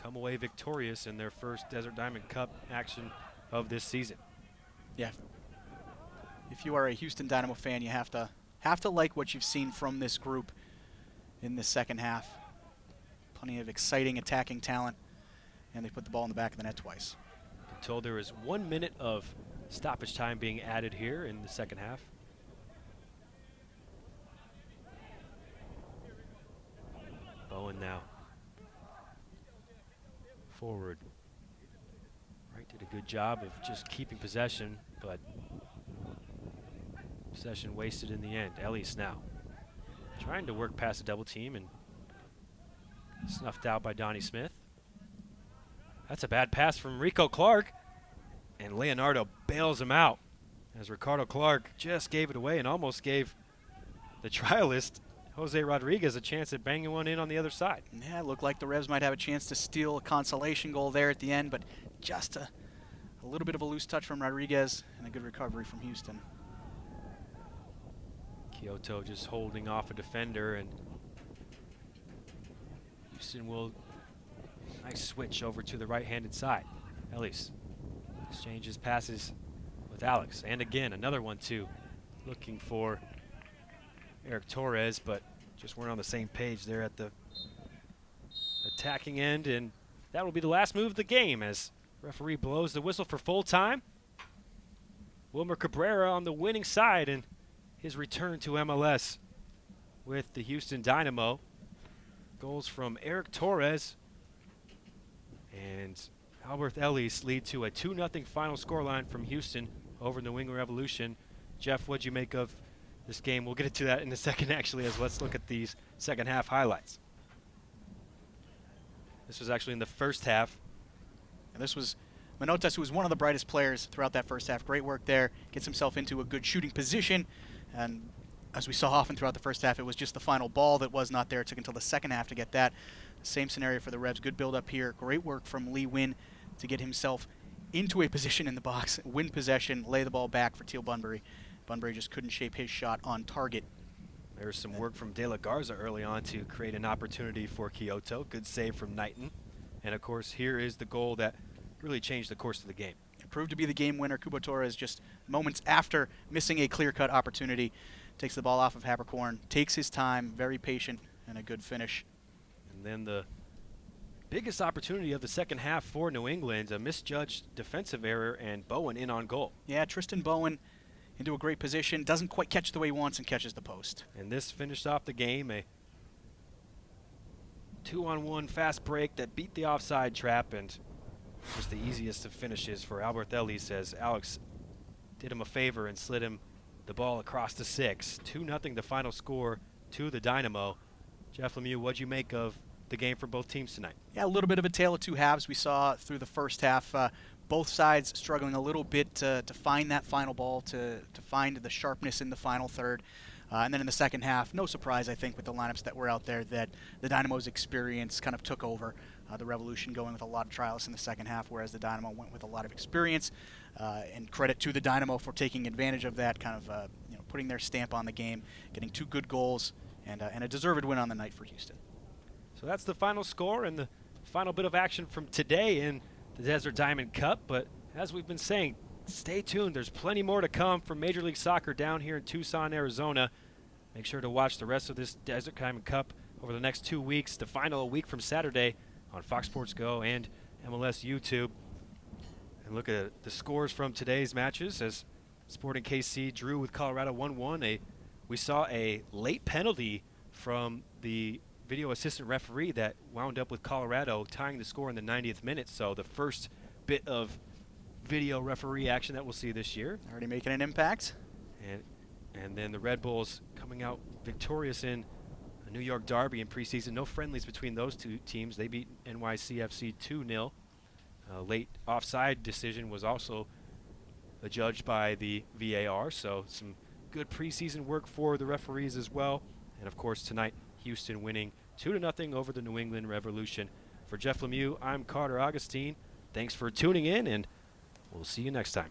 come away victorious in their first Desert Diamond Cup action of this season. Yeah. If you are a Houston Dynamo fan, you have to like what you've seen from this group in the second half. Plenty of exciting attacking talent, and they put the ball in the back of the net twice. I'm told there is 1 minute of stoppage time being added here in the second half. Bowen now. Forward. Wright did a good job of just keeping possession, but possession wasted in the end. Ellis now trying to work past a double team and snuffed out by Donnie Smith. That's a bad pass from Rico Clark, and Leonardo bails him out as Ricardo Clark just gave it away and almost gave the trialist Jose Rodriguez a chance at banging one in on the other side. Yeah, it looked like the Revs might have a chance to steal a consolation goal there at the end, but just a little bit of a loose touch from Rodriguez and a good recovery from Houston. Kyoto just holding off a defender, and Houston will nice switch over to the right-handed side. Ellis exchanges passes with Alex, and again another one too, looking for Eric Torres, but just weren't on the same page there at the attacking end, and that will be the last move of the game as referee blows the whistle for full time. Wilmer Cabrera on the winning side and his return to MLS with the Houston Dynamo. Goals from Eric Torres and Alworth Ellis lead to a 2-0 final scoreline from Houston over New England Revolution. Jeff, what'd you make of this game? We'll get into that in a second, actually, as let's look at these second half highlights. This was actually in the first half. And this was Manotas, who was one of the brightest players throughout that first half. Great work there. Gets himself into a good shooting position. And as we saw often throughout the first half, it was just the final ball that was not there. It took until the second half to get that. Same scenario for the Revs. Good build up here. Great work from Lee Wynn to get himself into a position in the box, win possession, lay the ball back for Teal Bunbury. Bunbury just couldn't shape his shot on target. There's some work from De La Garza early on to create an opportunity for Kyoto. Good save from Knighton. And of course, here is the goal that really changed the course of the game. It proved to be the game winner. Kubo Torres, just moments after missing a clear-cut opportunity, takes the ball off of Habercorn, takes his time, very patient, and a good finish. And then the biggest opportunity of the second half for New England, a misjudged defensive error, and Bowen in on goal. Yeah, Tristan Bowen into a great position, doesn't quite catch the way he wants and catches the post. And this finished off the game, a 2-on-1 fast break that beat the offside trap, and just the easiest of finishes for Albert Ellis as Alex did him a favor and slid him the ball across the 6. 2-0 the final score to the Dynamo. Jeff Lemieux, what'd you make of the game for both teams tonight? Yeah, a little bit of a tale of two halves. We saw through the first half both sides struggling a little bit to find that final ball, to find the sharpness in the final third. And then in the second half, no surprise, I think, with the lineups that were out there, that the Dynamo's experience kind of took over. The Revolution going with a lot of trials in the second half, whereas the Dynamo went with a lot of experience. And credit to the Dynamo for taking advantage of that, kind of putting their stamp on the game, getting 2 good goals, and a deserved win on the night for Houston. So that's the final score and the final bit of action from today in the Desert Diamond Cup. But as we've been saying, stay tuned. There's plenty more to come from Major League Soccer down here in Tucson, Arizona. Make sure to watch the rest of this Desert Diamond Cup over the next 2 weeks. The final a week from Saturday on Fox Sports Go and MLS YouTube. And look at the scores from today's matches as Sporting KC drew with Colorado 1-1. We saw a late penalty from the video assistant referee that wound up with Colorado tying the score in the 90th minute. So the first bit of video referee action that we'll see this year. Already making an impact. And then the Red Bulls coming out victorious in a New York derby in preseason. No friendlies between those two teams. They beat NYCFC 2-0. Late offside decision was also adjudged by the VAR. So some good preseason work for the referees as well. And of course tonight, Houston winning 2-0 over the New England Revolution. For Jeff Lemieux, I'm Carter Augustine. Thanks for tuning in, and we'll see you next time.